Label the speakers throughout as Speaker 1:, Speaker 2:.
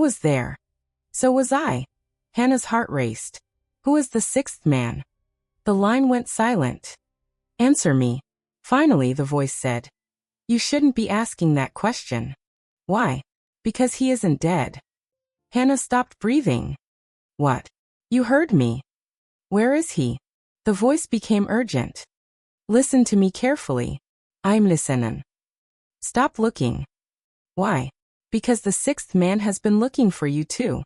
Speaker 1: was there. So was I. Hannah's heart raced. Who is the sixth man? The line went silent. Answer me. Finally, the voice said. You shouldn't be asking that question. Why? Because he isn't dead. Hannah stopped breathing. What? You heard me. Where is he? The voice became urgent. Listen to me carefully. I'm listening. Stop looking. Why? Because the sixth man has been looking for you too.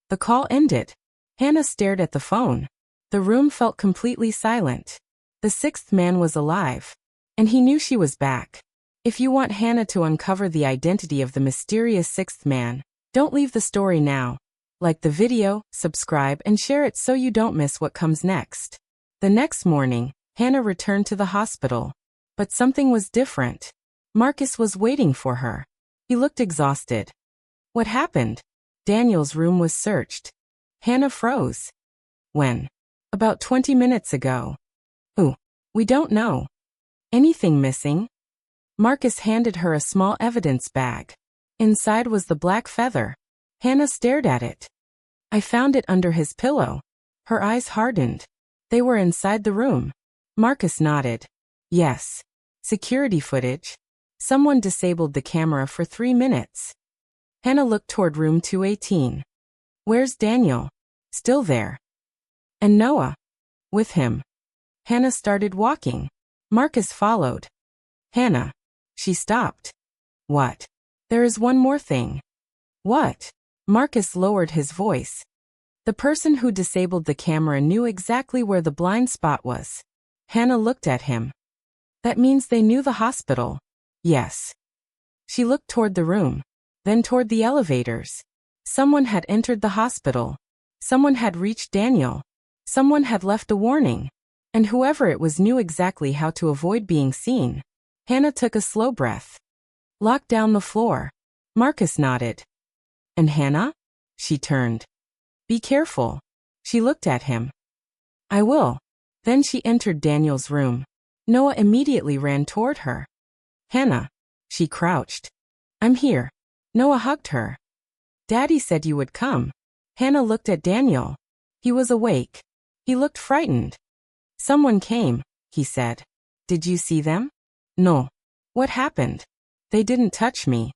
Speaker 1: The call ended. Hannah stared at the phone. The room felt completely silent. The sixth man was alive. And he knew she was back. If you want Hannah to uncover the identity of the mysterious sixth man, don't leave the story now. Like the video, subscribe, and share it so you don't miss what comes next. The next morning, Hannah returned to the hospital. But something was different. Marcus was waiting for her. He looked exhausted. What happened? Daniel's room was searched. Hannah froze. When? About 20 minutes ago. Ooh, we don't know. Anything missing? Marcus handed her a small evidence bag. Inside was the black feather. Hannah stared at it. I found it under his pillow. Her eyes hardened. They were inside the room. Marcus nodded. Yes. Security footage. Someone disabled the camera for 3 minutes. Hannah looked toward room 218. Where's Daniel? Still there. And Noah? With him. Hannah started walking. Marcus followed. Hannah. She stopped. What? There is one more thing. What? Marcus lowered his voice. The person who disabled the camera knew exactly where the blind spot was. Hannah looked at him. That means they knew the hospital. Yes. She looked toward the room, then toward the elevators. Someone had entered the hospital. Someone had reached Daniel. Someone had left a warning. And whoever it was knew exactly how to avoid being seen. Hannah took a slow breath. Lock down the floor. Marcus nodded. And Hannah? She turned. Be careful. She looked at him. I will. Then she entered Daniel's room. Noah immediately ran toward her. Hannah. She crouched. I'm here. Noah hugged her. Daddy said you would come. Hannah looked at Daniel. He was awake. He looked frightened. Someone came, he said. Did you see them? No. What happened? They didn't touch me.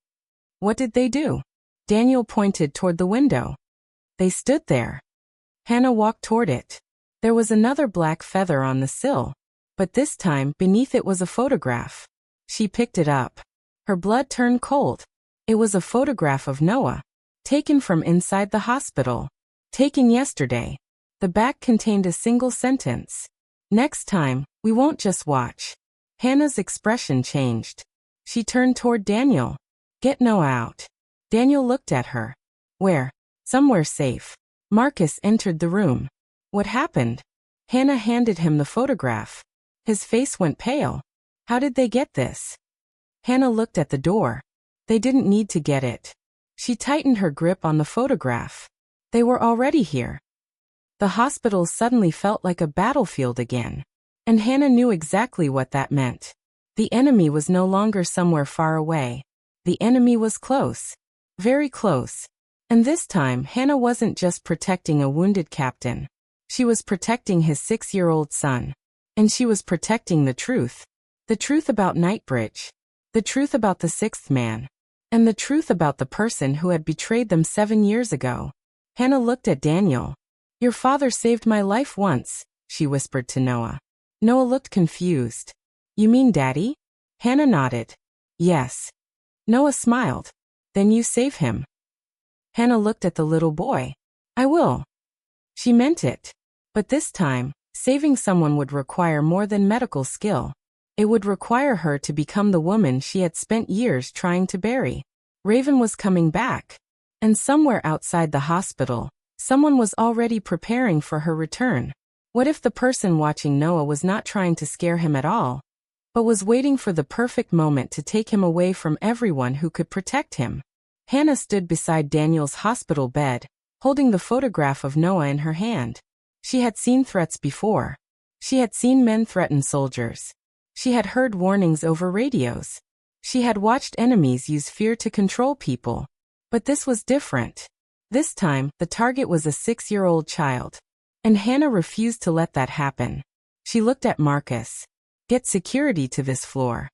Speaker 1: What did they do? Daniel pointed toward the window. They stood there. Hannah walked toward it. There was another black feather on the sill. But this time, beneath it was a photograph. She picked it up. Her blood turned cold. It was a photograph of Noah. Taken from inside the hospital. Taken yesterday. The back contained a single sentence. Next time, we won't just watch. Hannah's expression changed. She turned toward Daniel. Get Noah out. Daniel looked at her. Where? Somewhere safe. Marcus entered the room. What happened? Hannah handed him the photograph. His face went pale. How did they get this? Hannah looked at the door. They didn't need to get it. She tightened her grip on the photograph. They were already here. The hospital suddenly felt like a battlefield again. And Hannah knew exactly what that meant. The enemy was no longer somewhere far away. The enemy was close. Very close. And this time, Hannah wasn't just protecting a wounded captain. She was protecting his 6-year-old son. And she was protecting the truth. The truth about Nightbridge. The truth about the sixth man. And the truth about the person who had betrayed them 7 years ago. Hannah looked at Daniel. Your father saved my life once, she whispered to Noah. Noah looked confused. You mean Daddy? Hannah nodded. Yes. Noah smiled. Then you save him. Hannah looked at the little boy. I will. She meant it. But this time, saving someone would require more than medical skill. It would require her to become the woman she had spent years trying to bury. Raven was coming back. And somewhere outside the hospital, someone was already preparing for her return. What if the person watching Noah was not trying to scare him at all, but was waiting for the perfect moment to take him away from everyone who could protect him? Hannah stood beside Daniel's hospital bed, holding the photograph of Noah in her hand. She had seen threats before. She had seen men threaten soldiers. She had heard warnings over radios. She had watched enemies use fear to control people. But this was different. This time, the target was a 6-year-old child. And Hannah refused to let that happen. She looked at Marcus. Get security to this floor.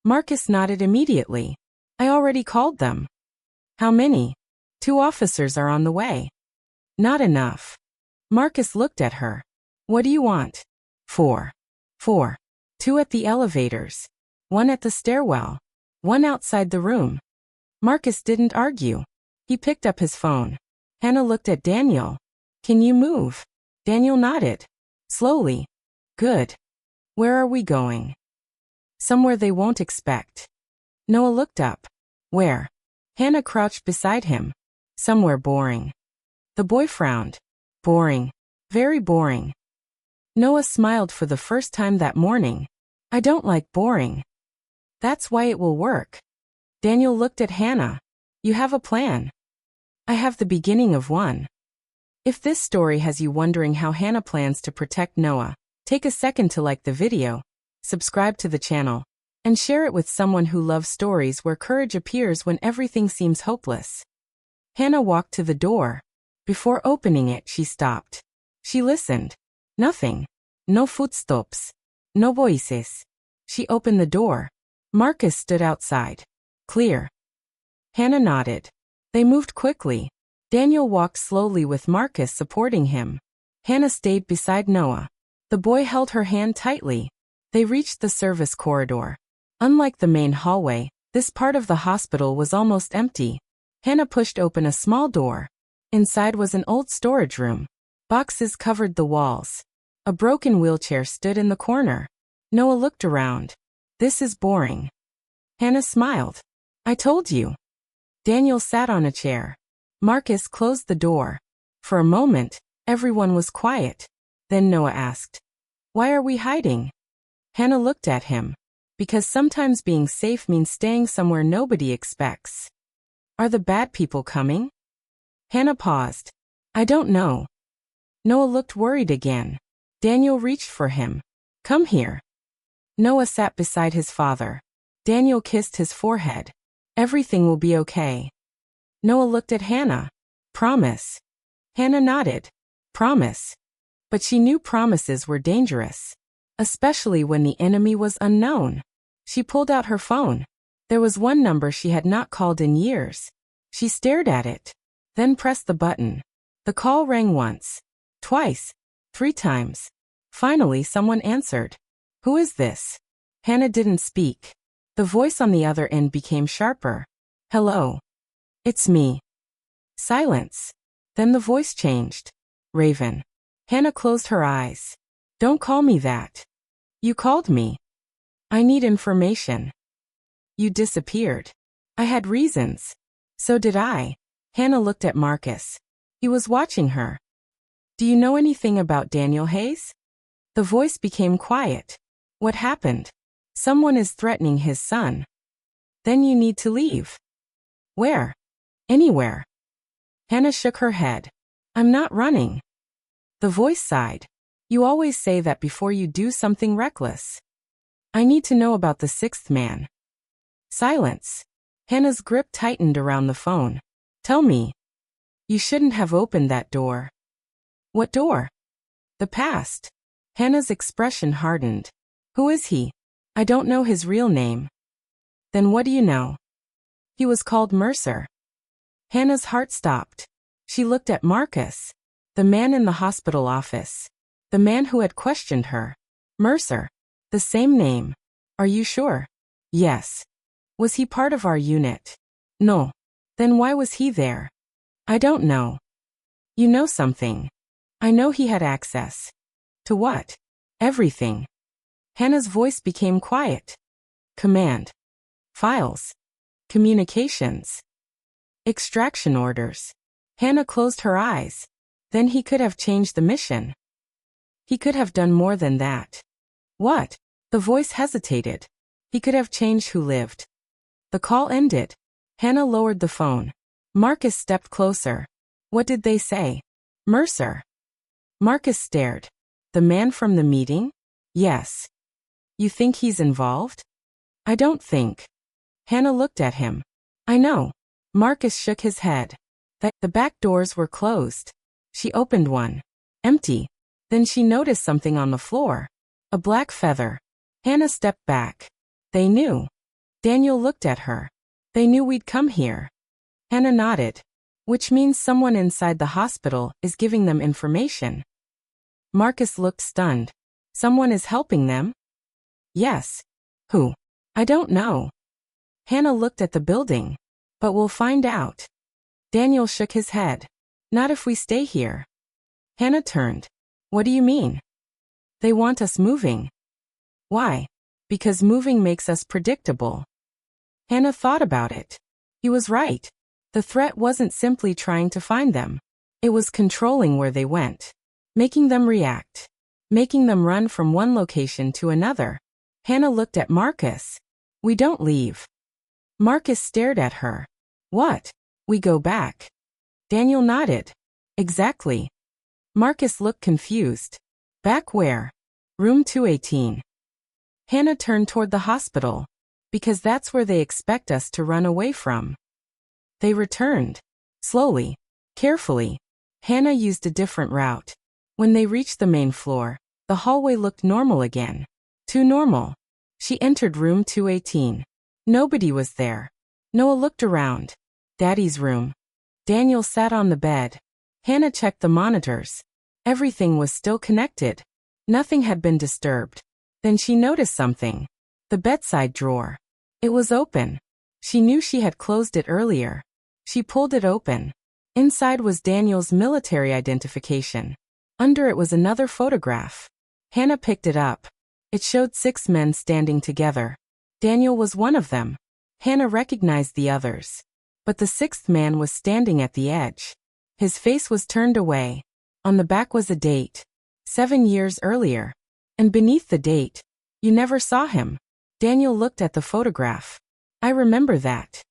Speaker 1: Marcus nodded immediately. I already called them. How many? 2 officers are on the way. Not enough. Marcus looked at her. What do you want? 4. 4. 2 at the elevators. 1 at the stairwell. 1 outside the room. Marcus didn't argue. He picked up his phone. Hannah looked at Daniel. Can you move? Daniel nodded. Slowly. Good. Where are we going? Somewhere they won't expect. Noah looked up. Where? Hannah crouched beside him. Somewhere boring. The boy frowned. Boring. Very boring. Noah smiled for the first time that morning. I don't like boring. That's why it will work. Daniel looked at Hannah. You have a plan. I have the beginning of one. If this story has you wondering how Hannah plans to protect Noah, take a second to like the video, subscribe to the channel, and share it with someone who loves stories where courage appears when everything seems hopeless. Hannah walked to the door. Before opening it, she stopped. She listened. Nothing. No footsteps. No voices. She opened the door. Marcus stood outside. Clear. Hannah nodded. They moved quickly. Daniel walked slowly with Marcus supporting him. Hannah stayed beside Noah. The boy held her hand tightly. They reached the service corridor. Unlike the main hallway, this part of the hospital was almost empty. Hannah pushed open a small door. Inside was an old storage room. Boxes covered the walls. A broken wheelchair stood in the corner. Noah looked around. This is boring. Hannah smiled. I told you. Daniel sat on a chair. Marcus closed the door. For a moment, everyone was quiet. Then Noah asked, why are we hiding? Hannah looked at him. Because sometimes being safe means staying somewhere nobody expects. Are the bad people coming? Hannah paused. I don't know. Noah looked worried again. Daniel reached for him. Come here. Noah sat beside his father. Daniel kissed his forehead. Everything will be okay. Noah looked at Hannah. Promise. Hannah nodded. Promise. But she knew promises were dangerous. Especially when the enemy was unknown. She pulled out her phone. There was one number she had not called in years. She stared at it. Then pressed the button. The call rang once. Twice. 3 times. Finally someone answered. Who is this? Hannah didn't speak. The voice on the other end became sharper. Hello. It's me. Silence. Then the voice changed. Raven. Hannah closed her eyes. Don't call me that. You called me. I need information. You disappeared. I had reasons. So did I. Hannah looked at Marcus. He was watching her. Do you know anything about Daniel Hayes? The voice became quiet. What happened? Someone is threatening his son. Then you need to leave. Where? Anywhere. Hannah shook her head. I'm not running. The voice sighed. You always say that before you do something reckless. I need to know about the 6th man. Silence. Hannah's grip tightened around the phone. Tell me. You shouldn't have opened that door. What door? The past. Hannah's expression hardened. Who is he? I don't know his real name. Then what do you know? He was called Mercer. Hannah's heart stopped. She looked at Marcus. The man in the hospital office. The man who had questioned her. Mercer. The same name. Are you sure? Yes. Was he part of our unit? No. Then why was he there? I don't know. You know something. I know he had access. To what? Everything. Hannah's voice became quiet. Command. Files. Communications. Extraction orders. Hannah closed her eyes. Then he could have changed the mission. He could have done more than that. What? The voice hesitated. He could have changed who lived. The call ended. Hannah lowered the phone. Marcus stepped closer. What did they say? Mercer. Marcus stared. The man from the meeting? Yes. You think he's involved? I don't think. Hannah looked at him. I know. Marcus shook his head. The back doors were closed. She opened one. Empty. Then she noticed something on the floor. A black feather. Hannah stepped back. They knew. Daniel looked at her. They knew we'd come here. Hannah nodded. Which means someone inside the hospital is giving them information. Marcus looked stunned. Someone is helping them? Yes. Who? I don't know. Hannah looked at the building. But we'll find out. Daniel shook his head. Not if we stay here. Hannah turned. What do you mean? They want us moving. Why? Because moving makes us predictable. Hannah thought about it. He was right. The threat wasn't simply trying to find them. It was controlling where they went. Making them react. Making them run from one location to another. Hannah looked at Marcus. We don't leave. Marcus stared at her. What? We go back. Daniel nodded. Exactly. Marcus looked confused. Back where? Room 218. Hannah turned toward the hospital. Because that's where they expect us to run away from. They returned. Slowly. Carefully. Hannah used a different route. When they reached the main floor, the hallway looked normal again. Too normal. She entered room 218. Nobody was there. Noah looked around. Daddy's room. Daniel sat on the bed. Hannah checked the monitors. Everything was still connected. Nothing had been disturbed. Then she noticed something. The bedside drawer. It was open. She knew she had closed it earlier. She pulled it open. Inside was Daniel's military identification. Under it was another photograph. Hannah picked it up. It showed 6 men standing together. Daniel was one of them. Hannah recognized the others. But the 6th man was standing at the edge. His face was turned away. On the back was a date. 7 years earlier. And beneath the date, you never saw him. Daniel looked at the photograph. I remember that.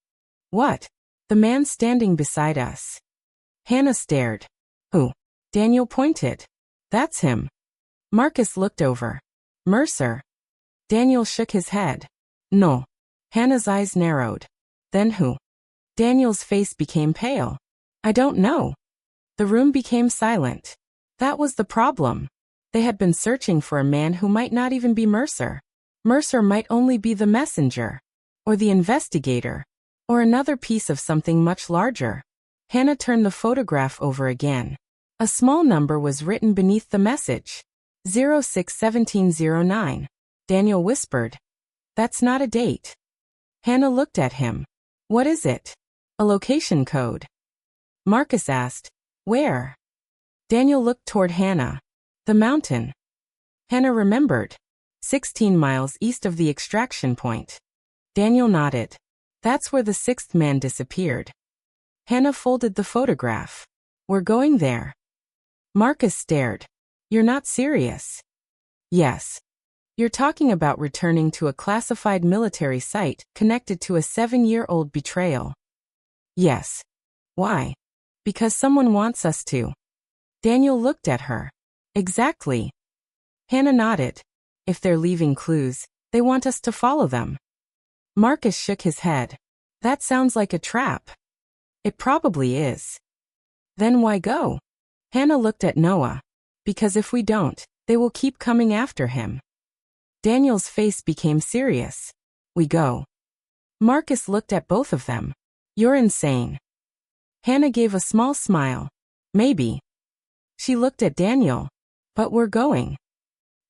Speaker 1: What? The man standing beside us. Hannah stared. Who? Daniel pointed. That's him. Marcus looked over. Mercer. Daniel shook his head. No. Hannah's eyes narrowed. Then who? Daniel's face became pale. I don't know. The room became silent. That was the problem. They had been searching for a man who might not even be Mercer. Mercer might only be the messenger. Or the investigator. Or another piece of something much larger. Hannah turned the photograph over again. A small number was written beneath the message. 061709. Daniel whispered. That's not a date. Hannah looked at him. What is it? A location code. Marcus asked. Where? Daniel looked toward Hannah. The mountain. Hannah remembered. 16 miles east of the extraction point. Daniel nodded. That's where the 6th man disappeared. Hannah folded the photograph. We're going there. Marcus stared. You're not serious. Yes. You're talking about returning to a classified military site connected to a 7-year-old betrayal. Yes. Why? Because someone wants us to. Daniel looked at her. Exactly. Hannah nodded. If they're leaving clues, they want us to follow them. Marcus shook his head. That sounds like a trap. It probably is. Then why go? Hannah looked at Noah. Because if we don't, they will keep coming after him. Daniel's face became serious. We go. Marcus looked at both of them. You're insane. Hannah gave a small smile. Maybe. She looked at Daniel. But we're going.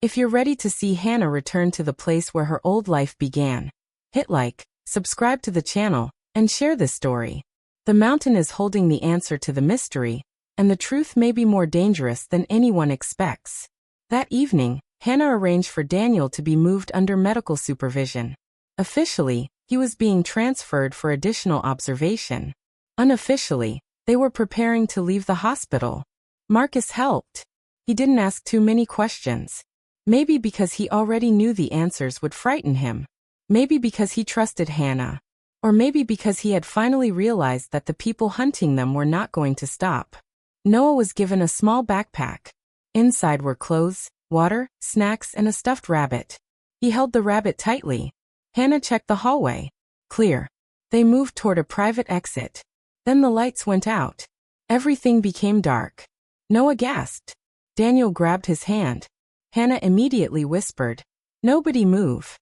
Speaker 1: If you're ready to see Hannah return to the place where her old life began, hit like, subscribe to the channel, and share this story. The mountain is holding the answer to the mystery, and the truth may be more dangerous than anyone expects. That evening, Hannah arranged for Daniel to be moved under medical supervision. Officially, he was being transferred for additional observation. Unofficially, they were preparing to leave the hospital. Marcus helped. He didn't ask too many questions. Maybe because he already knew the answers would frighten him. Maybe because he trusted Hannah. Or maybe because he had finally realized that the people hunting them were not going to stop. Noah was given a small backpack. Inside were clothes, water, snacks, and a stuffed rabbit. He held the rabbit tightly. Hannah checked the hallway. Clear. They moved toward a private exit. Then the lights went out. Everything became dark. Noah gasped. Daniel grabbed his hand. Hannah immediately whispered, "Nobody move."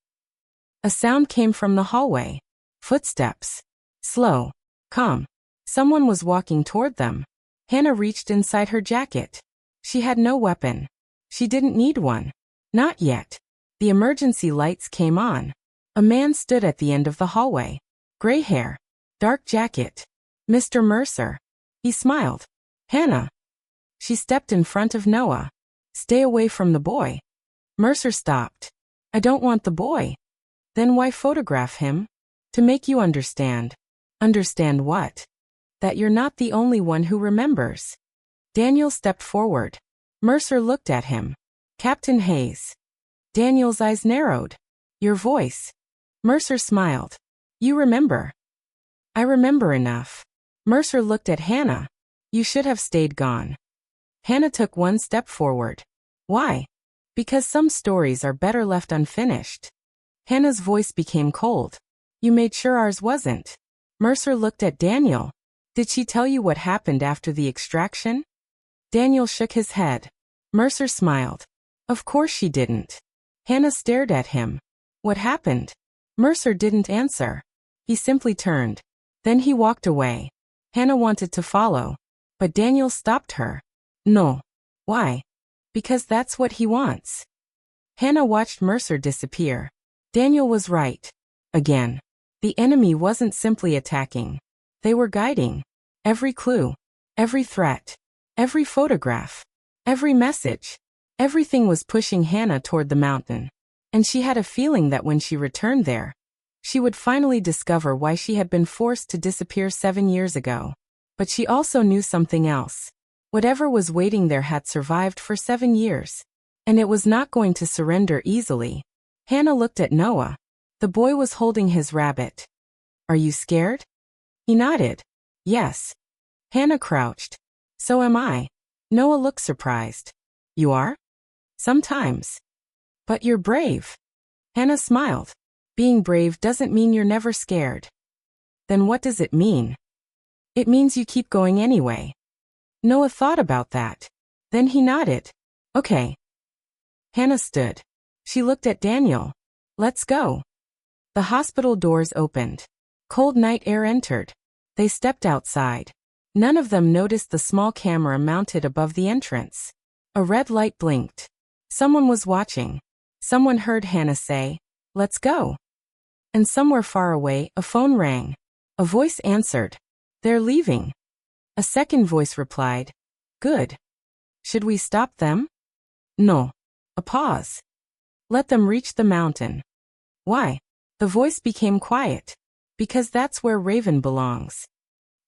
Speaker 1: A sound came from the hallway. Footsteps. Slow. Calm. Someone was walking toward them. Hannah reached inside her jacket. She had no weapon. She didn't need one. Not yet. The emergency lights came on. A man stood at the end of the hallway. Gray hair. Dark jacket. Mr. Mercer. He smiled. "Hannah." She stepped in front of Noah. "Stay away from the boy." Mercer stopped. "I don't want the boy." "Then why photograph him?" "To make you understand." "Understand what?" "That you're not the only one who remembers." Daniel stepped forward. Mercer looked at him. "Captain Hayes." Daniel's eyes narrowed. "Your voice." Mercer smiled. "You remember." "I remember enough." Mercer looked at Hannah. "You should have stayed gone." Hannah took one step forward. "Why?" "Because some stories are better left unfinished." Hannah's voice became cold. "You made sure ours wasn't." Mercer looked at Daniel. "Did she tell you what happened after the extraction?" Daniel shook his head. Mercer smiled. "Of course she didn't." Hannah stared at him. "What happened?" Mercer didn't answer. He simply turned. Then he walked away. Hannah wanted to follow, but Daniel stopped her. "No." "Why?" "Because that's what he wants." Hannah watched Mercer disappear. Daniel was right. Again. The enemy wasn't simply attacking. They were guiding. Every clue. Every threat. Every photograph. Every message. Everything was pushing Hannah toward the mountain. And she had a feeling that when she returned there, she would finally discover why she had been forced to disappear 7 years ago. But she also knew something else. Whatever was waiting there had survived for 7 years. And it was not going to surrender easily. Hannah looked at Noah. The boy was holding his rabbit. "Are you scared?" He nodded. "Yes." Hannah crouched. "So am I." Noah looked surprised. "You are?" "Sometimes." "But you're brave." Hannah smiled. "Being brave doesn't mean you're never scared." "Then what does it mean?" "It means you keep going anyway." Noah thought about that. Then he nodded. "Okay." Hannah stood. She looked at Daniel. "Let's go." The hospital doors opened. Cold night air entered. They stepped outside. None of them noticed the small camera mounted above the entrance. A red light blinked. Someone was watching. Someone heard Hannah say, "Let's go." And somewhere far away, a phone rang. A voice answered. "They're leaving." A second voice replied, "Good. Should we stop them?" "No." A pause. "Let them reach the mountain." "Why?" The voice became quiet. "Because that's where Raven belongs."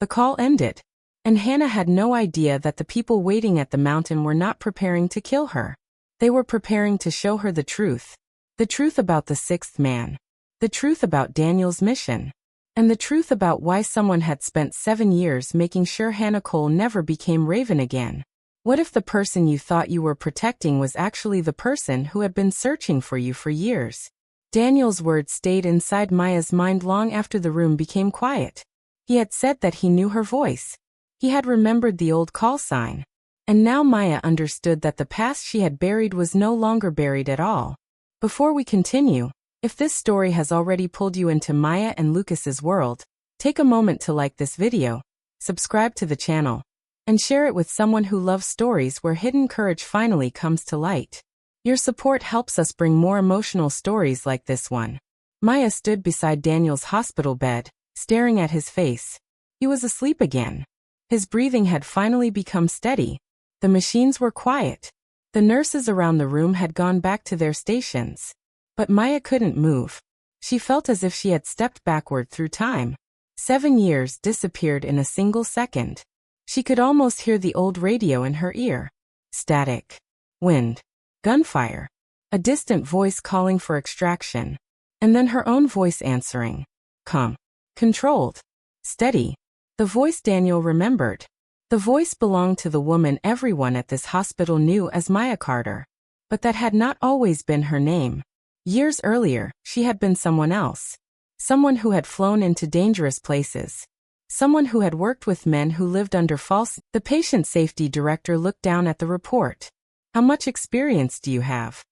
Speaker 1: The call ended. And Hannah had no idea that the people waiting at the mountain were not preparing to kill her. They were preparing to show her the truth. The truth about the sixth man. The truth about Daniel's mission. And the truth about why someone had spent 7 years making sure Hannah Cole never became Raven again. What if the person you thought you were protecting was actually the person who had been searching for you for years? Daniel's words stayed inside Maya's mind long after the room became quiet. He had said that he knew her voice. He had remembered the old call sign. And now Maya understood that the past she had buried was no longer buried at all. Before we continue, if this story has already pulled you into Maya and Lucas's world, take a moment to like this video, subscribe to the channel, and share it with someone who loves stories where hidden courage finally comes to light. Your support helps us bring more emotional stories like this one. Maya stood beside Daniel's hospital bed, staring at his face. He was asleep again. His breathing had finally become steady. The machines were quiet. The nurses around the room had gone back to their stations. But Maya couldn't move. She felt as if she had stepped backward through time. 7 years disappeared in a single second. She could almost hear the old radio in her ear. Static. Wind. Gunfire. A distant voice calling for extraction. And then her own voice answering. Calm. Controlled. Steady. The voice Daniel remembered. The voice belonged to the woman everyone at this hospital knew as Maya Carter. But that had not always been her name. Years earlier, she had been someone else. Someone who had flown into dangerous places. Someone who had worked with men who lived under false. The patient safety director looked down at the report. How much experience do you have?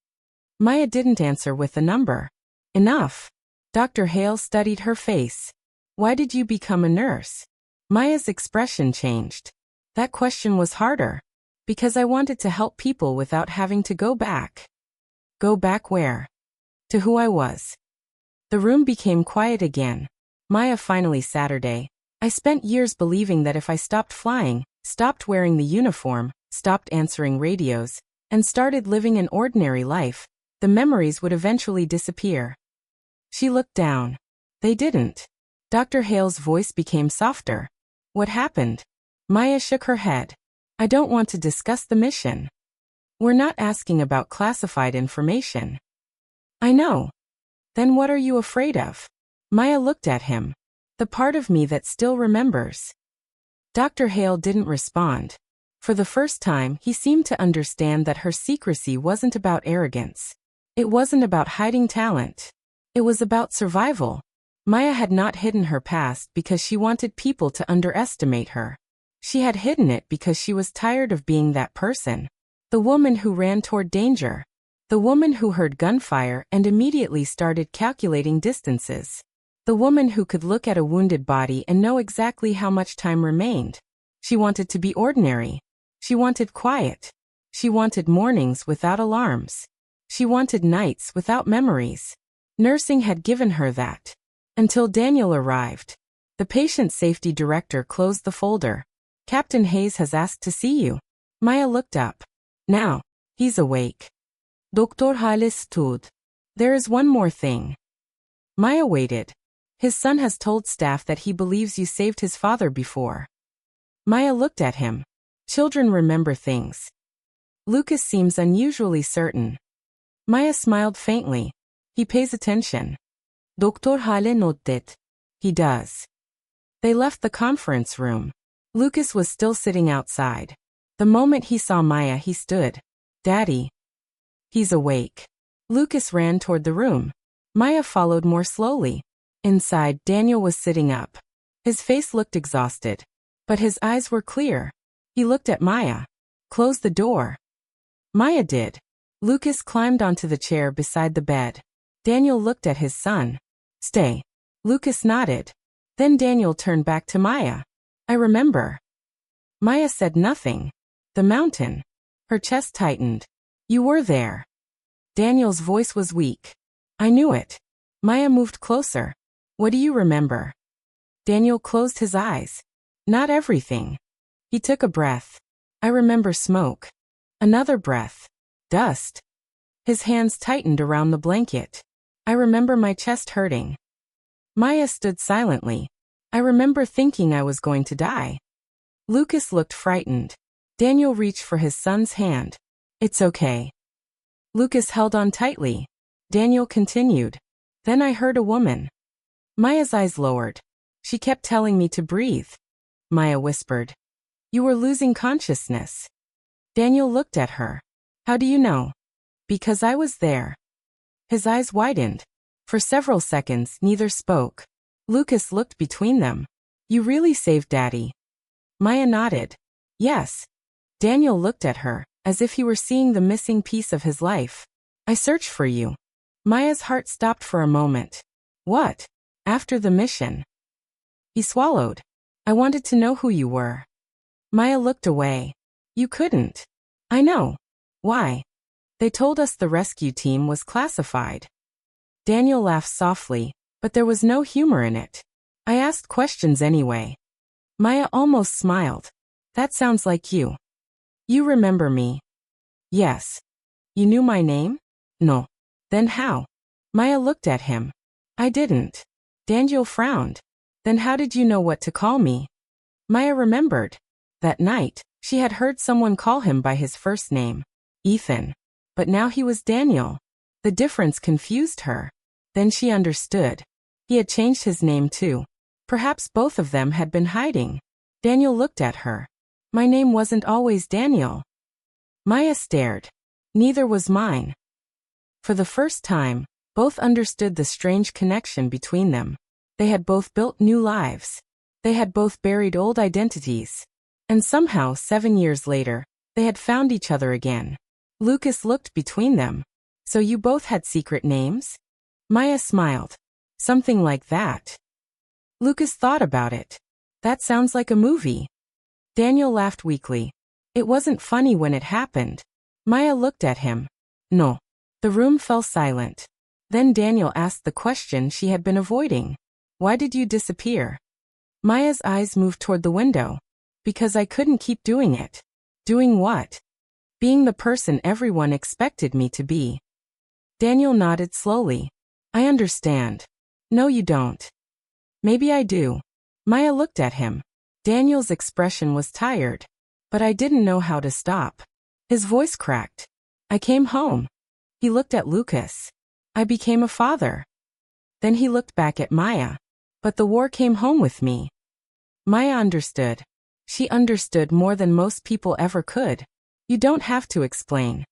Speaker 1: Maya didn't answer with a number. Enough. Dr. Hale studied her face. Why did you become a nurse? Maya's expression changed. That question was harder. Because I wanted to help people without having to go back. Go back where? To who I was. The room became quiet again. Maya finally Saturday. I spent years believing that if I stopped flying, stopped wearing the uniform, stopped answering radios, and started living an ordinary life, the memories would eventually disappear. She looked down. They didn't. Dr. Hale's voice became softer. What happened? Maya shook her head. I don't want to discuss the mission. We're not asking about classified information. I know. Then what are you afraid of? Maya looked at him. The part of me that still remembers. Dr. Hale didn't respond. For the first time, he seemed to understand that her secrecy wasn't about arrogance. It wasn't about hiding talent. It was about survival. Maya had not hidden her past because she wanted people to underestimate her. She had hidden it because she was tired of being that person. The woman who ran toward danger. The woman who heard gunfire and immediately started calculating distances. The woman who could look at a wounded body and know exactly how much time remained. She wanted to be ordinary. She wanted quiet. She wanted mornings without alarms. She wanted nights without memories. Nursing had given her that. Until Daniel arrived. The patient safety director closed the folder. Captain Hayes has asked to see you. Maya looked up. Now, he's awake. Dr. Hale stood. There is one more thing. Maya waited. His son has told staff that he believes you saved his father before. Maya looked at him. Children remember things. Lucas seems unusually certain. Maya smiled faintly. He pays attention. Dr. Hale nodded. He does. They left the conference room. Lucas was still sitting outside. The moment he saw Maya, he stood. Daddy. He's awake. Lucas ran toward the room. Maya followed more slowly. Inside, Daniel was sitting up. His face looked exhausted. But his eyes were clear. He looked at Maya. Close the door. Maya did. Lucas climbed onto the chair beside the bed. Daniel looked at his son. Stay. Lucas nodded. Then Daniel turned back to Maya. I remember. Maya said nothing. The mountain. Her chest tightened. You were there. Daniel's voice was weak. I knew it. Maya moved closer. What do you remember? Daniel closed his eyes. Not everything. He took a breath. I remember smoke. Another breath. Dust. His hands tightened around the blanket. I remember my chest hurting. Maya stood silently. I remember thinking I was going to die. Lucas looked frightened. Daniel reached for his son's hand. It's okay. Lucas held on tightly. Daniel continued. Then I heard a woman. Maya's eyes lowered. She kept telling me to breathe. Maya whispered. You were losing consciousness. Daniel looked at her. How do you know? Because I was there. His eyes widened. For several seconds, neither spoke. Lucas looked between them. You really saved Daddy. Maya nodded. Yes. Daniel looked at her, as if he were seeing the missing piece of his life. I searched for you. Maya's heart stopped for a moment. What? After the mission. He swallowed. I wanted to know who you were. Maya looked away. You couldn't. I know. Why? They told us the rescue team was classified. Daniel laughed softly, but there was no humor in it. I asked questions anyway. Maya almost smiled. That sounds like you. You remember me? Yes. You knew my name? No. Then how? Maya looked at him. I didn't. Daniel frowned. Then how did you know what to call me? Maya remembered. That night, she had heard someone call him by his first name, Ethan. But now he was Daniel. The difference confused her. Then she understood. He had changed his name too. Perhaps both of them had been hiding. Daniel looked at her. My name wasn't always Daniel. Maya stared. Neither was mine. For the first time, Both understood the strange connection between them. They had both built new lives. They had both buried old identities. And somehow, 7 years later, they had found each other again. Lucas looked between them. So you both had secret names? Maya smiled. Something like that. Lucas thought about it. That sounds like a movie. Daniel laughed weakly. It wasn't funny when it happened. Maya looked at him. No. The room fell silent. Then Daniel asked the question she had been avoiding. Why did you disappear? Maya's eyes moved toward the window. Because I couldn't keep doing it. Doing what? Being the person everyone expected me to be. Daniel nodded slowly. I understand. No, you don't. Maybe I do. Maya looked at him. Daniel's expression was tired. But I didn't know how to stop. His voice cracked. I came home. He looked at Lucas. I became a father. Then he looked back at Maya. But the war came home with me. Maya understood. She understood more than most people ever could. You don't have to explain.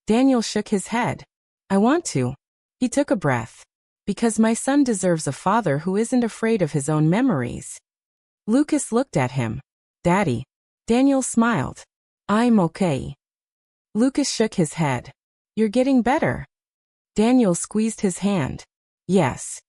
Speaker 1: Daniel shook his head. I want to. He took a breath. Because my son deserves a father who isn't afraid of his own memories. Lucas looked at him. Daddy. Daniel smiled. I'm okay. Lucas shook his head. You're getting better. Daniel squeezed his hand. Yes.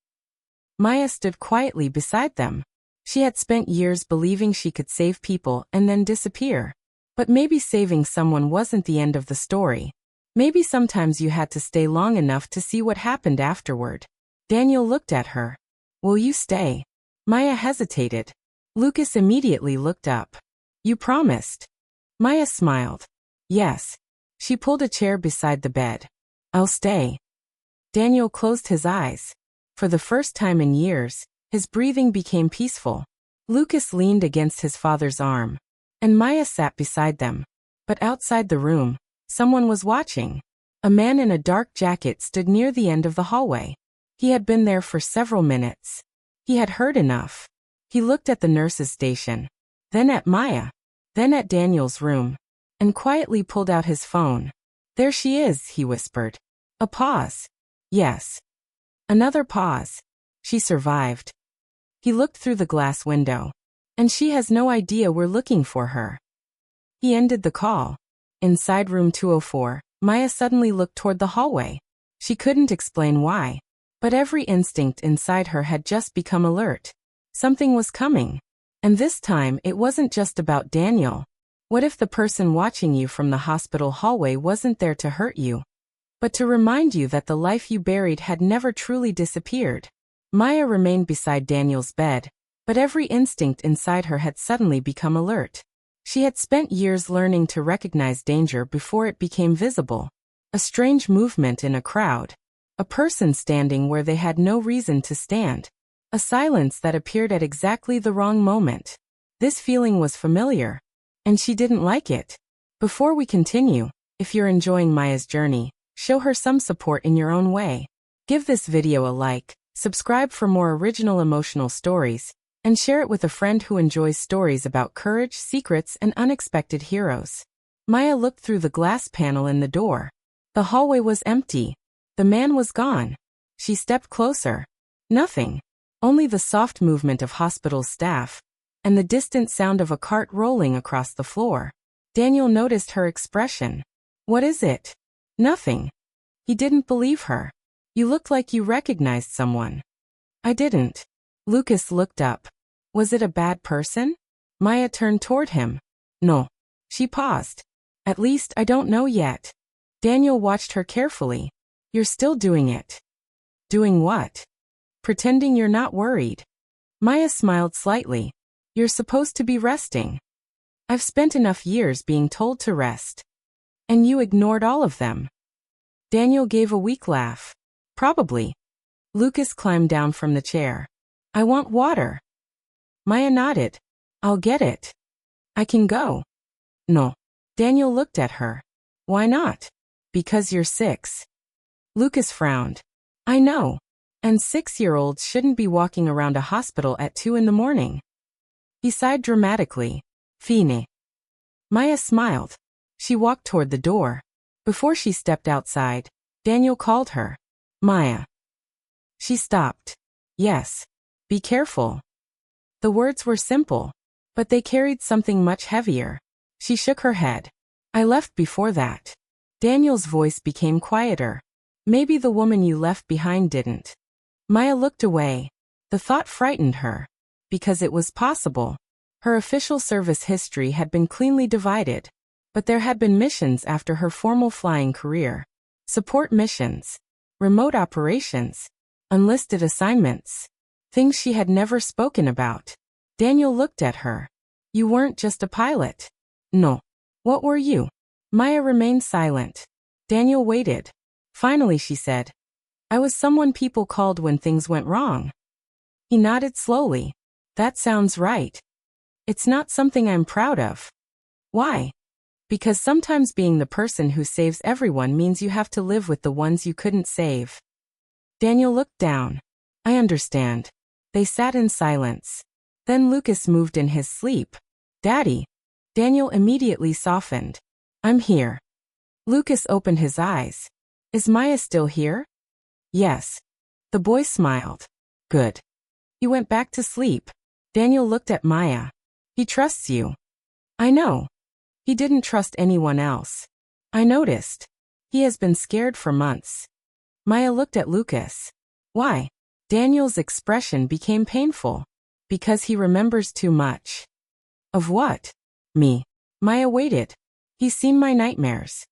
Speaker 1: Maya stood quietly beside them. She had spent years believing she could save people and then disappear. But maybe saving someone wasn't the end of the story. Maybe sometimes you had to stay long enough to see what happened afterward. Daniel looked at her. Will you stay? Maya hesitated. Lucas immediately looked up. You promised. Maya smiled. Yes. She pulled a chair beside the bed. I'll stay. Daniel closed his eyes. For the first time in years, his breathing became peaceful. Lucas leaned against his father's arm. And Maya sat beside them. But outside the room, someone was watching. A man in a dark jacket stood near the end of the hallway. He had been there for several minutes. He had heard enough. He looked at the nurse's station. Then at Maya. Then at Daniel's room. And quietly pulled out his phone. There she is, he whispered. A pause. Yes. Another pause. She survived. He looked through the glass window. And she has no idea we're looking for her. He ended the call. Inside room 204, Maya suddenly looked toward the hallway. She couldn't explain why. But every instinct inside her had just become alert. Something was coming. And this time it wasn't just about Daniel. What if the person watching you from the hospital hallway wasn't there to hurt you, but to remind you that the life you buried had never truly disappeared? Maya remained beside Daniel's bed, but every instinct inside her had suddenly become alert. She had spent years learning to recognize danger before it became visible. A strange movement in a crowd. A person standing where they had no reason to stand. A silence that appeared at exactly the wrong moment. This feeling was familiar. And she didn't like it. Before we continue, if you're enjoying Maya's journey, show her some support in your own way. Give this video a like, subscribe for more original emotional stories, and share it with a friend who enjoys stories about courage, secrets, and unexpected heroes. Maya looked through the glass panel in the door. The hallway was empty. The man was gone. She stepped closer. Nothing. Only the soft movement of hospital staff, and the distant sound of a cart rolling across the floor. Daniel noticed her expression. What is it? Nothing. He didn't believe her. You looked like you recognized someone. I didn't. Lucas looked up. Was it a bad person? Maya turned toward him. No. She paused. At least I don't know yet. Daniel watched her carefully. You're still doing it. Doing what? Pretending you're not worried. Maya smiled slightly. You're supposed to be resting. I've spent enough years being told to rest. And you ignored all of them. Daniel gave a weak laugh. Probably. Lucas climbed down from the chair. I want water. Maya nodded. I'll get it. I can go. No. Daniel looked at her. Why not? Because you're 6. Lucas frowned. I know. And 6-year-olds shouldn't be walking around a hospital at 2 in the morning. He sighed dramatically. Fine. Maya smiled. She walked toward the door. Before she stepped outside, Daniel called her. Maya. She stopped. Yes. Be careful. The words were simple, but they carried something much heavier. She shook her head. I left before that. Daniel's voice became quieter. Maybe the woman you left behind didn't. Maya looked away. The thought frightened her. Because it was possible. Her official service history had been cleanly divided. But there had been missions after her formal flying career. Support missions. Remote operations. Unlisted assignments. Things she had never spoken about. Daniel looked at her. You weren't just a pilot. No. What were you? Maya remained silent. Daniel waited. Finally she said, I was someone people called when things went wrong. He nodded slowly. That sounds right. It's not something I'm proud of. Why? Because sometimes being the person who saves everyone means you have to live with the ones you couldn't save. Daniel looked down. I understand. They sat in silence. Then Lucas moved in his sleep. Daddy. Daniel immediately softened. I'm here. Lucas opened his eyes. Is Maya still here? Yes. The boy smiled. Good. He went back to sleep. Daniel looked at Maya. He trusts you. I know. He didn't trust anyone else. I noticed. He has been scared for months. Maya looked at Lucas. Why? Daniel's expression became painful. Because he remembers too much. Of what? Me. Maya waited. He's seen my nightmares.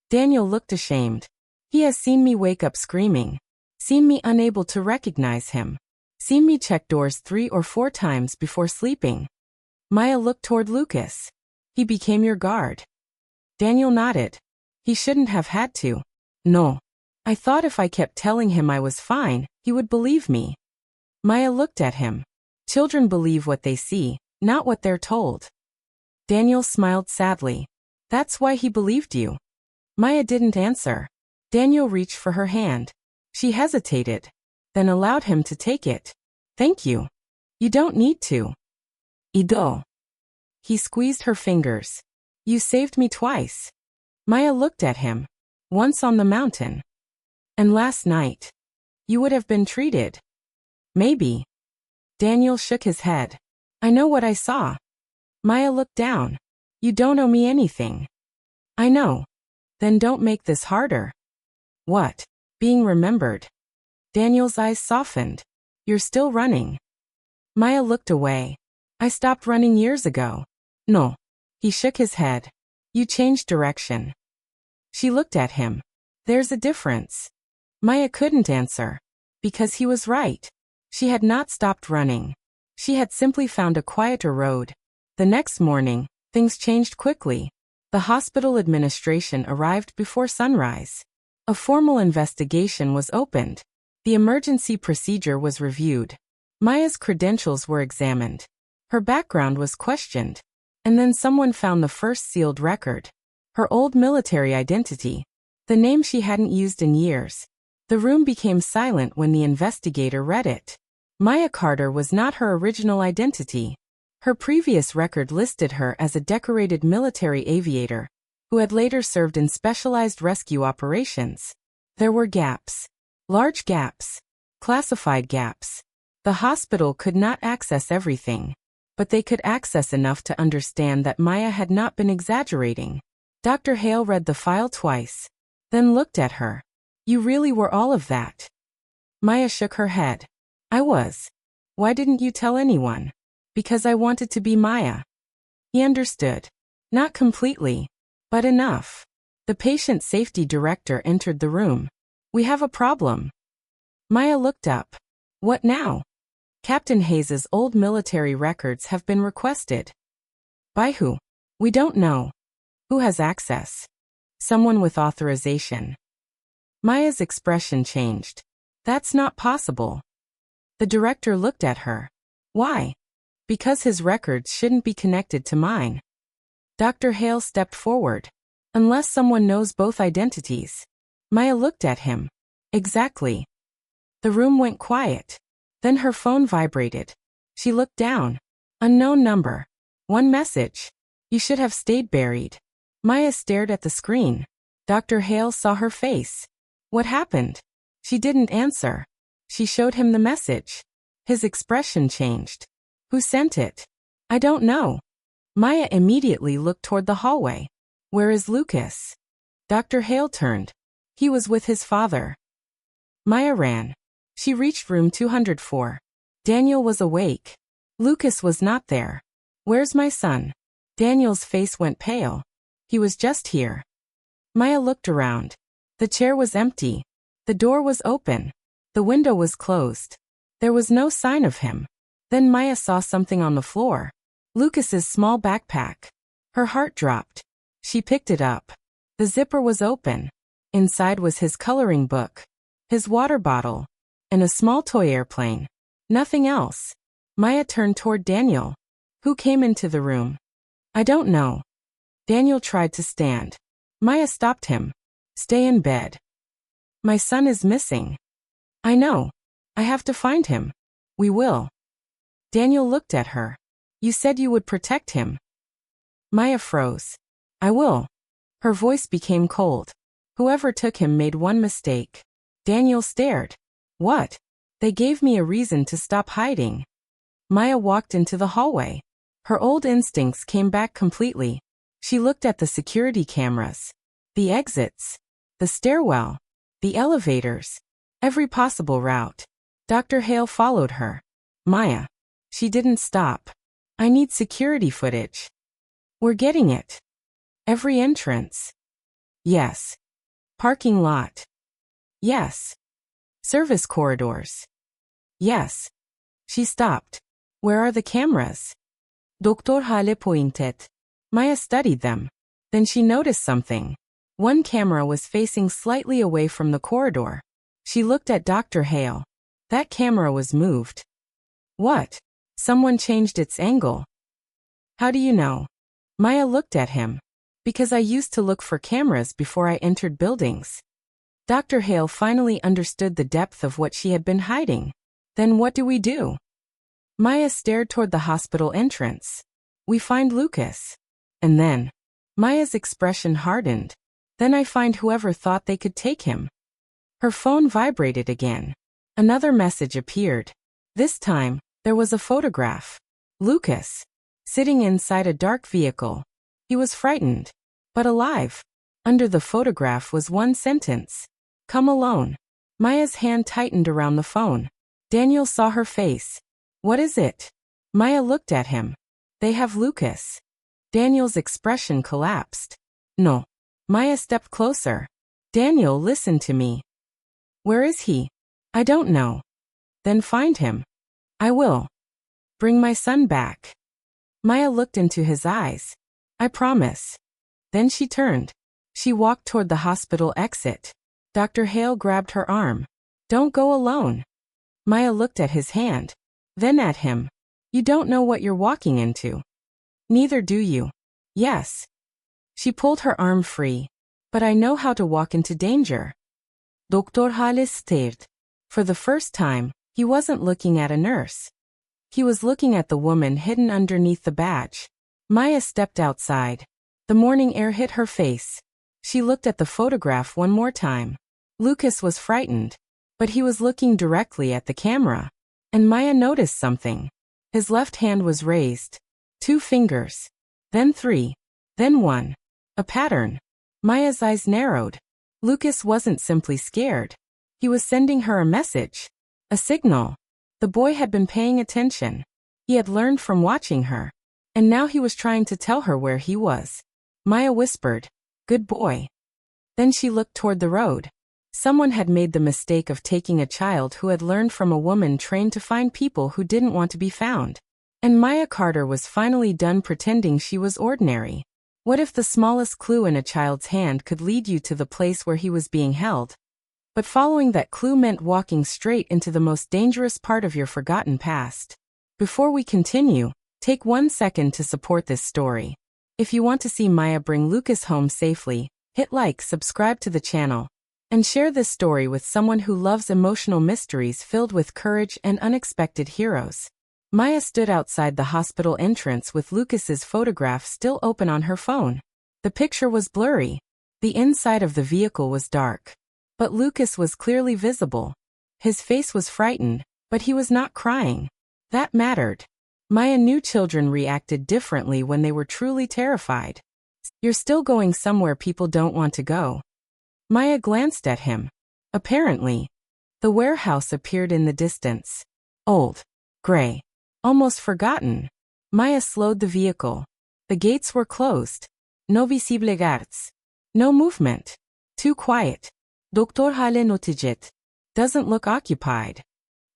Speaker 1: Daniel looked ashamed. He has seen me wake up screaming. Seen me unable to recognize him. Seen me check doors 3 or 4 times before sleeping. Maya looked toward Lucas. He became your guard. Daniel nodded. He shouldn't have had to. No. I thought if I kept telling him I was fine, he would believe me. Maya looked at him. Children believe what they see, not what they're told. Daniel smiled sadly. That's why he believed you. Maya didn't answer. Daniel reached for her hand. She hesitated, then allowed him to take it. Thank you. You don't need to. Ido. He squeezed her fingers. You saved me twice. Maya looked at him. Once on the mountain. And last night. You would have been treated. Maybe. Daniel shook his head. I know what I saw. Maya looked down. You don't owe me anything. I know. Then don't make this harder. What? Being remembered. Daniel's eyes softened. You're still running. Maya looked away. I stopped running years ago. No. He shook his head. You changed direction. She looked at him. There's a difference. Maya couldn't answer. Because he was right. She had not stopped running. She had simply found a quieter road. The next morning, things changed quickly. The hospital administration arrived before sunrise. A formal investigation was opened. The emergency procedure was reviewed. Maya's credentials were examined. Her background was questioned. And then someone found the first sealed record. Her old military identity. The name she hadn't used in years. The room became silent when the investigator read it. Maya Carter was not her original identity. Her previous record listed her as a decorated military aviator, who had later served in specialized rescue operations. There were gaps. Large gaps. Classified gaps. The hospital could not access everything, but they could access enough to understand that Maya had not been exaggerating. Dr. Hale read the file twice, then looked at her. You really were all of that? Maya shook her head. I was. Why didn't you tell anyone? Because I wanted to be Maya. He understood. Not completely, but enough. The patient safety director entered the room. We have a problem. Maya looked up. What now? Captain Hayes's old military records have been requested. By who? We don't know. Who has access? Someone with authorization. Maya's expression changed. That's not possible. The director looked at her. Why? Because his records shouldn't be connected to mine. Dr. Hale stepped forward. Unless someone knows both identities. Maya looked at him. Exactly. The room went quiet. Then her phone vibrated. She looked down. Unknown number. One message. You should have stayed buried. Maya stared at the screen. Dr. Hale saw her face. What happened? She didn't answer. She showed him the message. His expression changed. Who sent it? I don't know. Maya immediately looked toward the hallway. Where is Lucas? Dr. Hale turned. He was with his father. Maya ran. She reached room 204. Daniel was awake. Lucas was not there. Where's my son? Daniel's face went pale. He was just here. Maya looked around. The chair was empty. The door was open. The window was closed. There was no sign of him. Then Maya saw something on the floor. Lucas's small backpack. Her heart dropped. She picked it up. The zipper was open. Inside was his coloring book, his water bottle, and a small toy airplane. Nothing else. Maya turned toward Daniel. Who came into the room? I don't know. Daniel tried to stand. Maya stopped him. Stay in bed. My son is missing. I know. I have to find him. We will. Daniel looked at her. You said you would protect him. Maya froze. I will. Her voice became cold. Whoever took him made one mistake. Daniel stared. What? They gave me a reason to stop hiding. Maya walked into the hallway. Her old instincts came back completely. She looked at the security cameras, the exits, the stairwell, the elevators, every possible route. Dr. Hale followed her. Maya. She didn't stop. I need security footage. We're getting it. Every entrance. Yes. Parking lot. Yes. Service corridors. Yes. She stopped. Where are the cameras? Dr. Hale pointed. Maya studied them. Then she noticed something. One camera was facing slightly away from the corridor. She looked at Dr. Hale. That camera was moved. What? Someone changed its angle. How do you know? Maya looked at him. Because I used to look for cameras before I entered buildings. Dr. Hale finally understood the depth of what she had been hiding. Then what do we do? Maya stared toward the hospital entrance. We find Lucas. And then, Maya's expression hardened. Then I find whoever thought they could take him. Her phone vibrated again. Another message appeared. This time, there was a photograph. Lucas. Sitting inside a dark vehicle. He was frightened. But alive. Under the photograph was one sentence. Come alone. Maya's hand tightened around the phone. Daniel saw her face. What is it? Maya looked at him. They have Lucas. Daniel's expression collapsed. No. Maya stepped closer. Daniel, listen to me. Where is he? I don't know. Then find him. I will. Bring my son back. Maya looked into his eyes. I promise. Then she turned. She walked toward the hospital exit. Dr. Hale grabbed her arm. Don't go alone. Maya looked at his hand. Then at him. You don't know what you're walking into. Neither do you. Yes. She pulled her arm free. But I know how to walk into danger. Dr. Hale stared. For the first time, he wasn't looking at a nurse. He was looking at the woman hidden underneath the badge. Maya stepped outside. The morning air hit her face. She looked at the photograph one more time. Lucas was frightened. But he was looking directly at the camera. And Maya noticed something. His left hand was raised. 2 fingers. Then 3. Then 1. A pattern. Maya's eyes narrowed. Lucas wasn't simply scared. He was sending her a message. A signal. The boy had been paying attention. He had learned from watching her. And now he was trying to tell her where he was. Maya whispered, "Good boy." Then she looked toward the road. Someone had made the mistake of taking a child who had learned from a woman trained to find people who didn't want to be found. And Maya Carter was finally done pretending she was ordinary. What if the smallest clue in a child's hand could lead you to the place where he was being held? But following that clue meant walking straight into the most dangerous part of your forgotten past. Before we continue, take 1 second to support this story. If you want to see Maya bring Lucas home safely, hit like, subscribe to the channel, and share this story with someone who loves emotional mysteries filled with courage and unexpected heroes. Maya stood outside the hospital entrance with Lucas's photograph still open on her phone. The picture was blurry. The inside of the vehicle was dark. But Lucas was clearly visible. His face was frightened, but he was not crying. That mattered. Maya knew children reacted differently when they were truly terrified. You're still going somewhere people don't want to go. Maya glanced at him. Apparently. The warehouse appeared in the distance. Old. Gray. Almost forgotten. Maya slowed the vehicle. The gates were closed. No visible guards. No movement. Too quiet. Doktor hale notijet. Doesn't look occupied.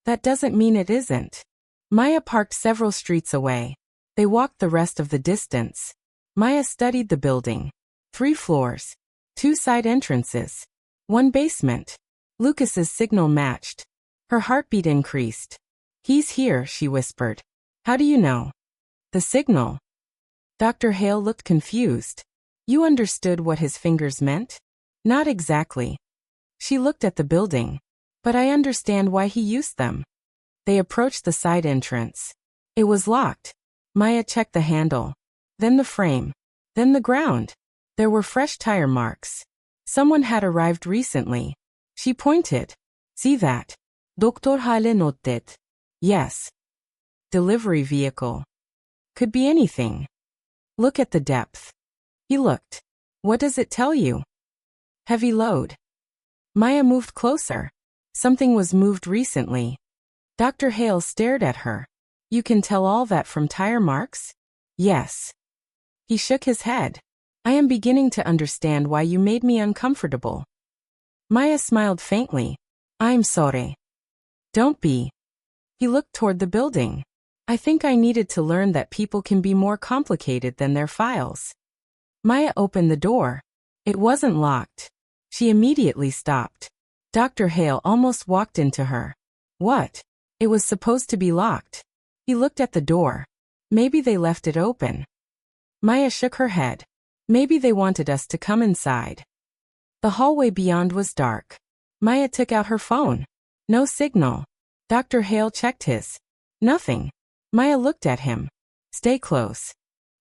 Speaker 1: That doesn't mean it isn't. Maya parked several streets away. They walked the rest of the distance. Maya studied the building. 3 floors. 2 side entrances. 1 basement. Lucas's signal matched. Her heartbeat increased. He's here, she whispered. How do you know? The signal. Dr. Hale looked confused. You understood what his fingers meant? Not exactly. She looked at the building. But I understand why he used them. They approached the side entrance. It was locked. Maya checked the handle. Then the frame. Then the ground. There were fresh tire marks. Someone had arrived recently. She pointed. See that? Doktor hale notet. Yes. Delivery vehicle. Could be anything. Look at the depth. He looked. What does it tell you? Heavy load. Maya moved closer. Something was moved recently. Dr. Hale stared at her. You can tell all that from tire marks? Yes. He shook his head. I am beginning to understand why you made me uncomfortable. Maya smiled faintly. I'm sorry. Don't be. He looked toward the building. I think I needed to learn that people can be more complicated than their files. Maya opened the door. It wasn't locked. She immediately stopped. Dr. Hale almost walked into her. What? It was supposed to be locked. He looked at the door. Maybe they left it open. Maya shook her head. Maybe they wanted us to come inside. The hallway beyond was dark. Maya took out her phone. No signal. Dr. Hale checked his. Nothing. Maya looked at him. Stay close.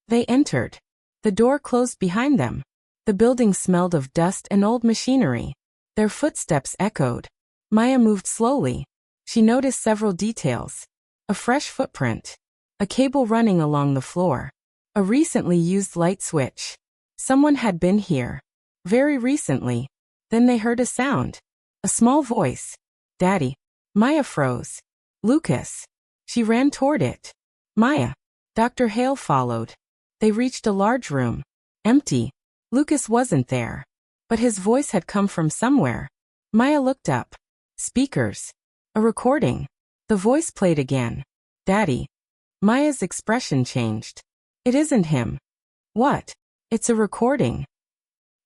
Speaker 1: They entered. The door closed behind them. The building smelled of dust and old machinery. Their footsteps echoed. Maya moved slowly. She noticed several details. A fresh footprint. A cable running along the floor. A recently used light switch. Someone had been here. Very recently. Then they heard a sound. A small voice. Daddy. Maya froze. Lucas. She ran toward it. Maya. Dr. Hale followed. They reached a large room. Empty. Lucas wasn't there. But his voice had come from somewhere. Maya looked up. Speakers. A recording. The voice played again. Daddy. Maya's expression changed. It isn't him. What? It's a recording.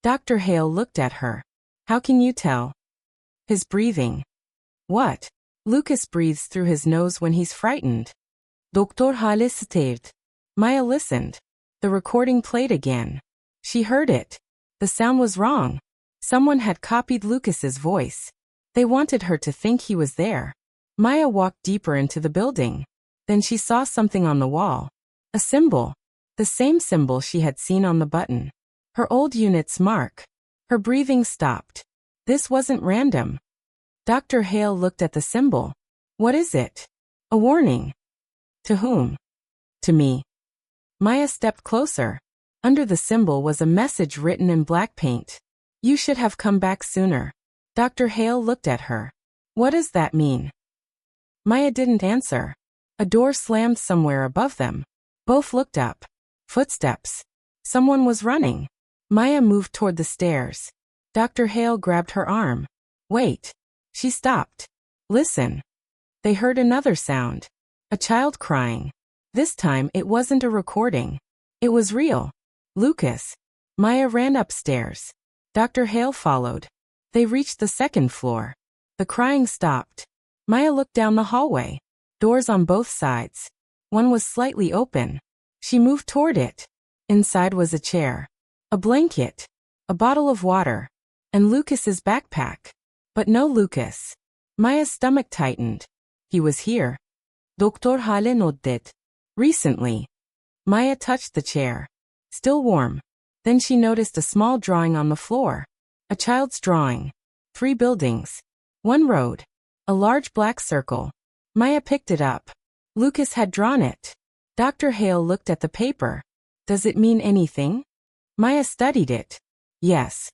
Speaker 1: Dr. Hale looked at her. How can you tell? His breathing. What? Lucas breathes through his nose when he's frightened. Doktor hale staved. Maya listened. The recording played again. She heard it. The sound was wrong. Someone had copied Lucas's voice. They wanted her to think he was there. Maya walked deeper into the building. Then she saw something on the wall. A symbol. The same symbol she had seen on the button. Her old unit's mark. Her breathing stopped. This wasn't random. Dr. Hale looked at the symbol. What is it? A warning. To whom? To me. Maya stepped closer. Under the symbol was a message written in black paint. You should have come back sooner. Dr. Hale looked at her. What does that mean? Maya didn't answer. A door slammed somewhere above them. Both looked up. Footsteps. Someone was running. Maya moved toward the stairs. Dr. Hale grabbed her arm. Wait. She stopped. Listen. They heard another sound. A child crying. This time it wasn't a recording. It was real. Lucas. Maya ran upstairs. Dr. Hale followed. They reached the 2nd floor. The crying stopped. Maya looked down the hallway. Doors on both sides. One was slightly open. She moved toward it. Inside was a chair. A blanket. A bottle of water. And Lucas's backpack. But no Lucas. Maya's stomach tightened. He was here. Doktor hale notet. Recently. Maya touched the chair. Still warm. Then she noticed a small drawing on the floor. A child's drawing. 3 buildings. 1 road. A large black circle. Maya picked it up. Lucas had drawn it. Dr. Hale looked at the paper. Does it mean anything? Maya studied it. Yes.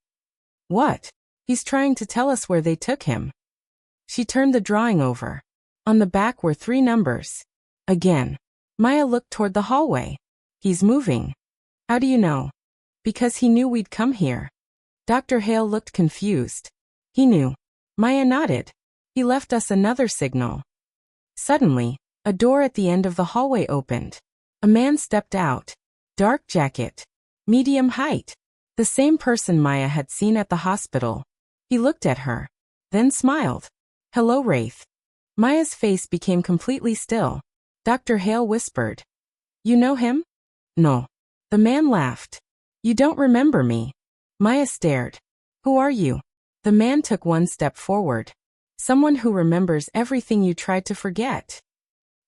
Speaker 1: What? He's trying to tell us where they took him. She turned the drawing over. On the back were 3 numbers. Again. Maya looked toward the hallway. He's moving. How do you know? Because he knew we'd come here. Dr. Hale looked confused. He knew. Maya nodded. He left us another signal. Suddenly, a door at the end of the hallway opened. A man stepped out. Dark jacket. Medium height. The same person Maya had seen at the hospital. He looked at her. Then smiled. Hello, Wraith. Maya's face became completely still. Dr. Hale whispered. You know him? No. The man laughed. You don't remember me. Maya stared. Who are you? The man took 1 step forward. Someone who remembers everything you tried to forget.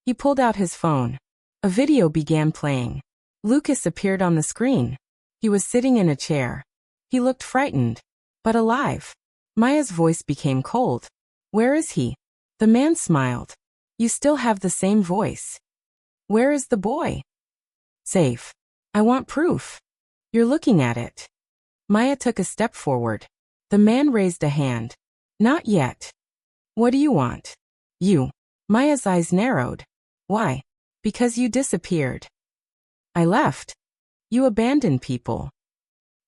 Speaker 1: He pulled out his phone. A video began playing. Lucas appeared on the screen. He was sitting in a chair. He looked frightened, but alive. Maya's voice became cold. Where is he? The man smiled. You still have the same voice. Where is the boy? Safe. I want proof. You're looking at it. Maya took a step forward. The man raised a hand. Not yet. What do you want? You. Maya's eyes narrowed. Why? Because you disappeared. I left. You abandoned people.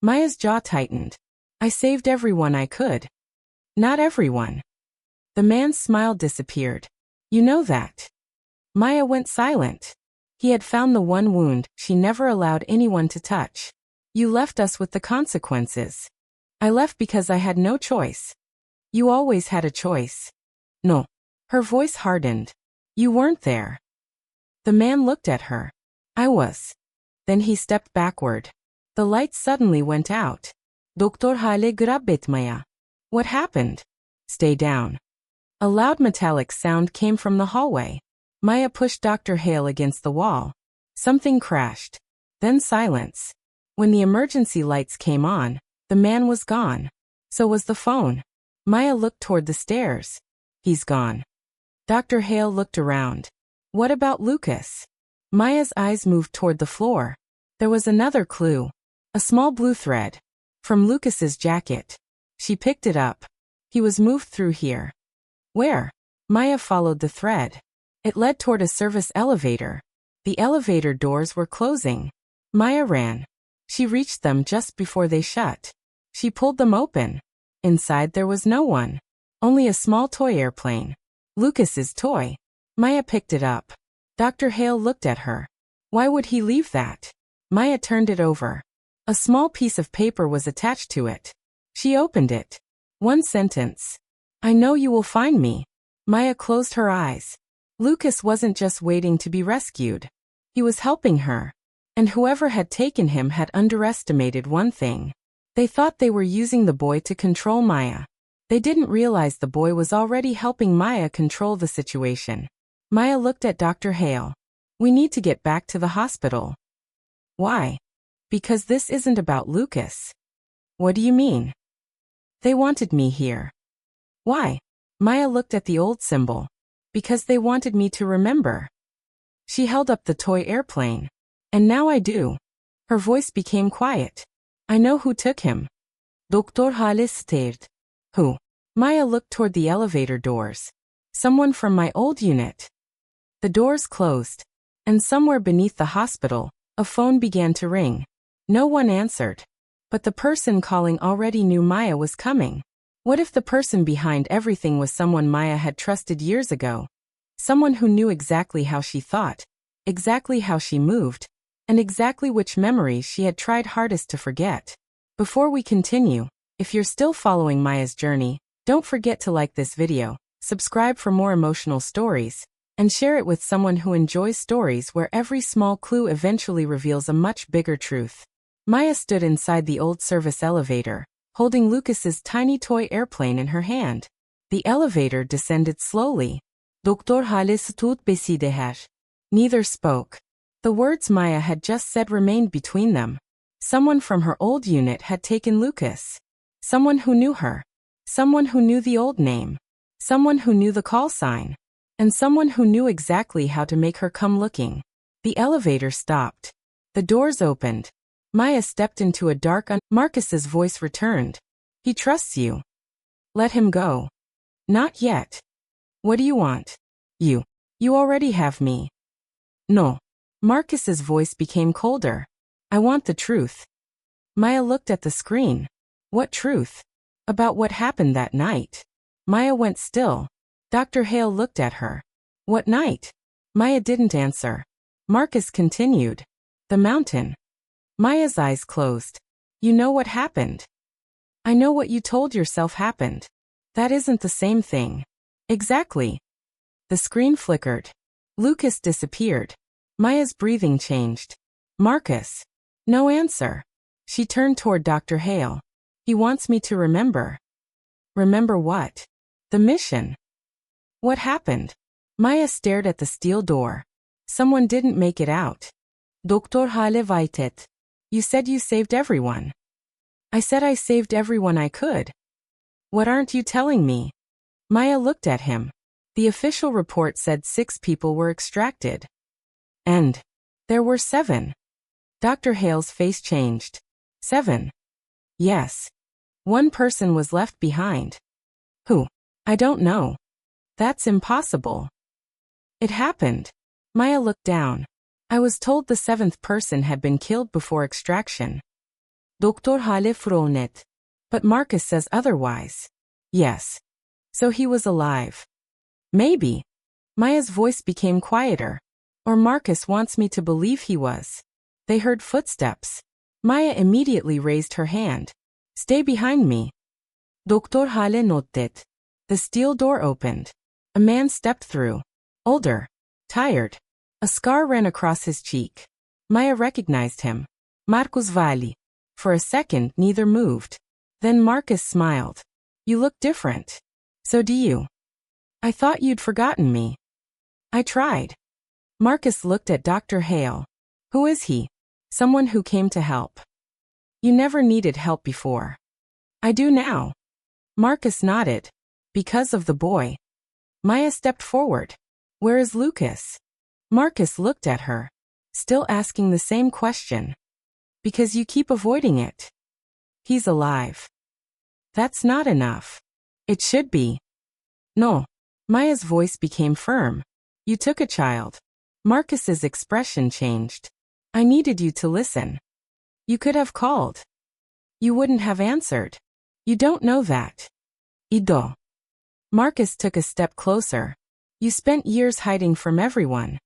Speaker 1: Maya's jaw tightened. I saved everyone I could. Not everyone. The man's smile disappeared. You know that. Maya went silent. He had found the one wound she never allowed anyone to touch. You left us with the consequences. I left because I had no choice. You always had a choice. No. Her voice hardened. You weren't there. The man looked at her. I was. Then he stepped backward. The lights suddenly went out. Doktor Hale grabbet Maya. What happened? Stay down. A loud metallic sound came from the hallway. Maya pushed Dr. Hale against the wall. Something crashed. Then silence. When the emergency lights came on, the man was gone. So was the phone. Maya looked toward the stairs. He's gone. Dr. Hale looked around. What about Lucas? Maya's eyes moved toward the floor. There was another clue. A small blue thread. From Lucas's jacket. She picked it up. He was moved through here. Where? Maya followed the thread. It led toward a service elevator. The elevator doors were closing. Maya ran. She reached them just before they shut. She pulled them open. Inside there was no one. Only a small toy airplane. Lucas's toy. Maya picked it up. Dr. Hale looked at her. Why would he leave that? Maya turned it over. A small piece of paper was attached to it. She opened it. 1 sentence. I know you will find me. Maya closed her eyes. Lucas wasn't just waiting to be rescued. He was helping her. And whoever had taken him had underestimated one thing. They thought they were using the boy to control Maya. They didn't realize the boy was already helping Maya control the situation. Maya looked at Dr. Hale. We need to get back to the hospital. Why? Because this isn't about Lucas. What do you mean? They wanted me here. Why? Maya looked at the old symbol. Because they wanted me to remember. She held up the toy airplane. And now I do. Her voice became quiet. I know who took him. Doktor Hale stared. Who? Maya looked toward the elevator doors. Someone from my old unit. The doors closed. And somewhere beneath the hospital, a phone began to ring. No one answered. But the person calling already knew Maya was coming. What if the person behind everything was someone Maya had trusted years ago? Someone who knew exactly how she thought, exactly how she moved, and exactly which memories she had tried hardest to forget. Before we continue, if you're still following Maya's journey, don't forget to like this video, subscribe for more emotional stories, and share it with someone who enjoys stories where every small clue eventually reveals a much bigger truth. Maya stood inside the old service elevator, holding Lucas's tiny toy airplane in her hand. The elevator descended slowly. Doktor Hale stod beside her. Neither spoke. The words Maya had just said remained between them. Someone from her old unit had taken Lucas. Someone who knew her. Someone who knew the old name. Someone who knew the call sign. And someone who knew exactly how to make her come looking. The elevator stopped. The doors opened. Maya stepped into a dark Marcus's voice returned. He trusts you. Let him go. Not yet. What do you want? You already have me. No. Marcus's voice became colder. I want the truth. Maya looked at the screen. What truth? About what happened that night. Maya went still. Dr. Hale looked at her. What night? Maya didn't answer. Marcus continued. The mountain. Maya's eyes closed. You know what happened. I know what you told yourself happened. That isn't the same thing. Exactly. The screen flickered. Lucas disappeared. Maya's breathing changed. Marcus. No answer. She turned toward Dr. Hale. He wants me to remember. Remember what? The mission. What happened? Maya stared at the steel door. Someone didn't make it out. Doktor Hale Vaitet. You said you saved everyone. I said I saved everyone I could. What aren't you telling me? Maya looked at him. The official report said 6 people were extracted. And there were 7. Dr. Hale's face changed. 7. Yes. 1 person was left behind. Who? I don't know. That's impossible. It happened. Maya looked down. I was told the 7th person had been killed before extraction. Doktor Hale Fronet. But Marcus says otherwise. Yes. So he was alive. Maybe. Maya's voice became quieter. Or Marcus wants me to believe he was. They heard footsteps. Maya immediately raised her hand. Stay behind me. Doktor Hale Notet. The steel door opened. A man stepped through. Older. Tired. A scar ran across his cheek. Maya recognized him. Marcus Vali. For a second, neither moved. Then Marcus smiled. You look different. So do you. I thought you'd forgotten me. I tried. Marcus looked at Dr. Hale. Who is he? Someone who came to help. You never needed help before. I do now. Marcus nodded. Because of the boy. Maya stepped forward. Where is Lucas? Marcus looked at her. Still asking the same question. Because you keep avoiding it. He's alive. That's not enough. It should be. No. Maya's voice became firm. You took a child. Marcus's expression changed. I needed you to listen. You could have called. You wouldn't have answered. You don't know that. Ido. Marcus took a step closer. You spent years hiding from everyone.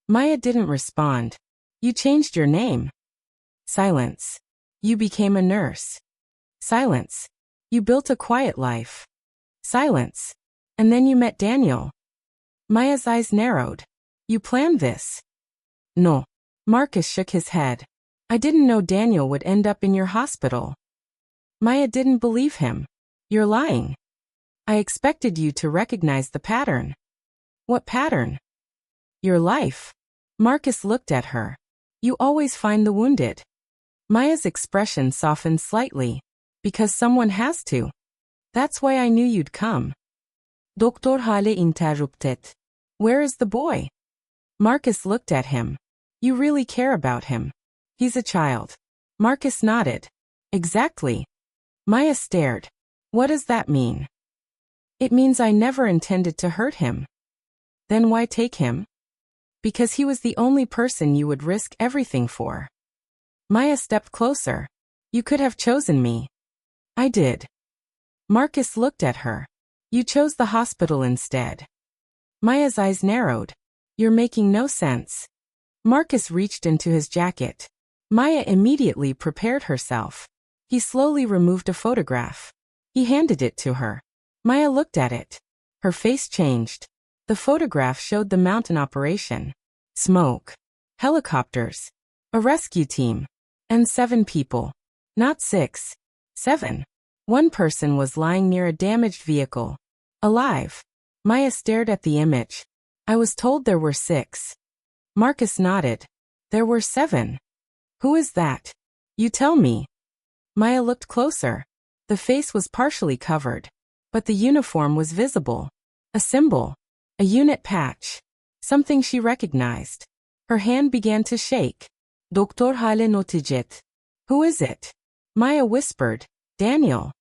Speaker 1: Maya didn't respond. You changed your name. Silence. You became a nurse. Silence. You built a quiet life. Silence. And then you met Daniel. Maya's eyes narrowed. You planned this. No. Marcus shook his head. I didn't know Daniel would end up in your hospital. Maya didn't believe him. You're lying. I expected you to recognize the pattern. What pattern? Your life. Marcus looked at her. You always find the wounded. Maya's expression softened slightly. Because someone has to. That's why I knew you'd come. Doktor Hale interrupted. Where is the boy? Marcus looked at him. You really care about him. He's a child. Marcus nodded. Exactly. Maya stared. What does that mean? It means I never intended to hurt him. Then why take him? Because he was the only person you would risk everything for. Maya stepped closer. You could have chosen me. I did. Marcus looked at her. You chose the hospital instead. Maya's eyes narrowed. You're making no sense. Marcus reached into his jacket. Maya immediately prepared herself. He slowly removed a photograph. He handed it to her. Maya looked at it. Her face changed. The photograph showed the mountain operation. Smoke. Helicopters. A rescue team. And 7 people. Not 6. 7. 1 person was lying near a damaged vehicle. Alive. Maya stared at the image. I was told there were 6. Marcus nodded. There were 7. Who is that? You tell me. Maya looked closer. The face was partially covered, but the uniform was visible. A symbol. A unit patch. Something she recognized. Her hand began to shake. Doktor Hale Notijet. Who is it? Maya whispered. Daniel.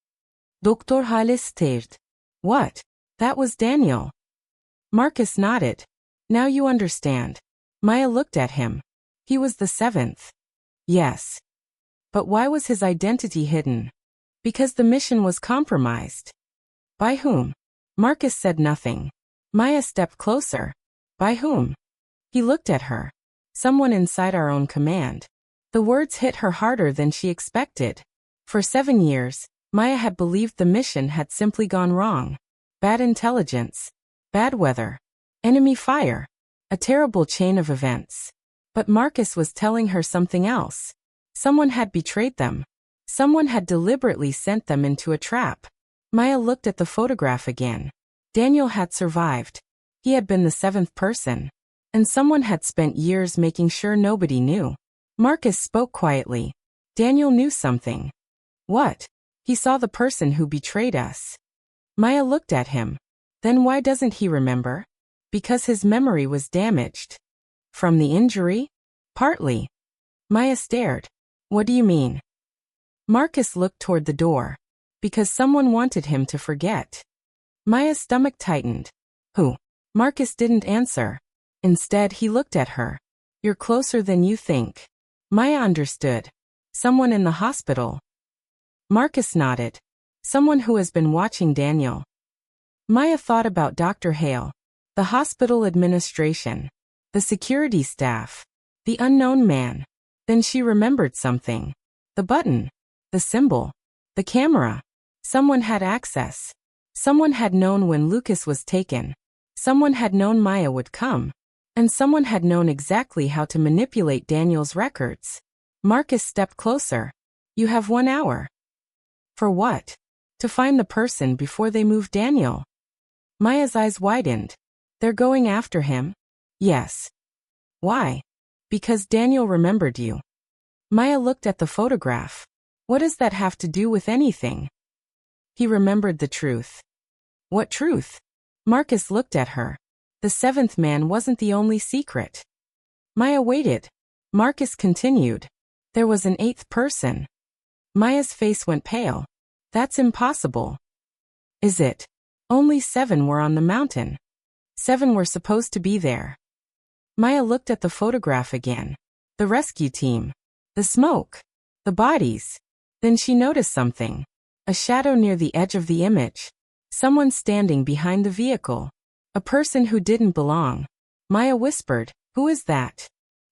Speaker 1: Doktor Hale stared. What? That was Daniel. Marcus nodded. Now you understand. Maya looked at him. He was the 7th. Yes. But why was his identity hidden? Because the mission was compromised. By whom? Marcus said nothing. Maya stepped closer. By whom? He looked at her. Someone inside our own command. The words hit her harder than she expected. For 7 years, Maya had believed the mission had simply gone wrong. Bad intelligence. Bad weather. Enemy fire. A terrible chain of events. But Marcus was telling her something else. Someone had betrayed them. Someone had deliberately sent them into a trap. Maya looked at the photograph again. Daniel had survived. He had been the 7th person. And someone had spent years making sure nobody knew. Marcus spoke quietly. Daniel knew something. What? He saw the person who betrayed us. Maya looked at him. Then why doesn't he remember? Because his memory was damaged. From the injury? Partly. Maya stared. What do you mean? Marcus looked toward the door. Because someone wanted him to forget. Maya's stomach tightened. Who? Marcus didn't answer. Instead, he looked at her. You're closer than you think. Maya understood. Someone in the hospital. Marcus nodded. Someone who has been watching Daniel. Maya thought about Dr. Hale, the hospital administration, the security staff, the unknown man. Then she remembered something. The button. The symbol. The camera. Someone had access. Someone had known when Lucas was taken. Someone had known Maya would come. And someone had known exactly how to manipulate Daniel's records. Marcus stepped closer. You have 1 hour. For what? To find the person before they move Daniel. Maya's eyes widened. They're going after him? Yes. Why? Because Daniel remembered you. Maya looked at the photograph. What does that have to do with anything? He remembered the truth. What truth? Marcus looked at her. The 7th man wasn't the only secret. Maya waited. Marcus continued. There was an 8th person. Maya's face went pale. That's impossible. Is it? Only 7 were on the mountain. 7 were supposed to be there. Maya looked at the photograph again. The rescue team. The smoke. The bodies. Then she noticed something. A shadow near the edge of the image. Someone standing behind the vehicle. A person who didn't belong. Maya whispered, Who is that?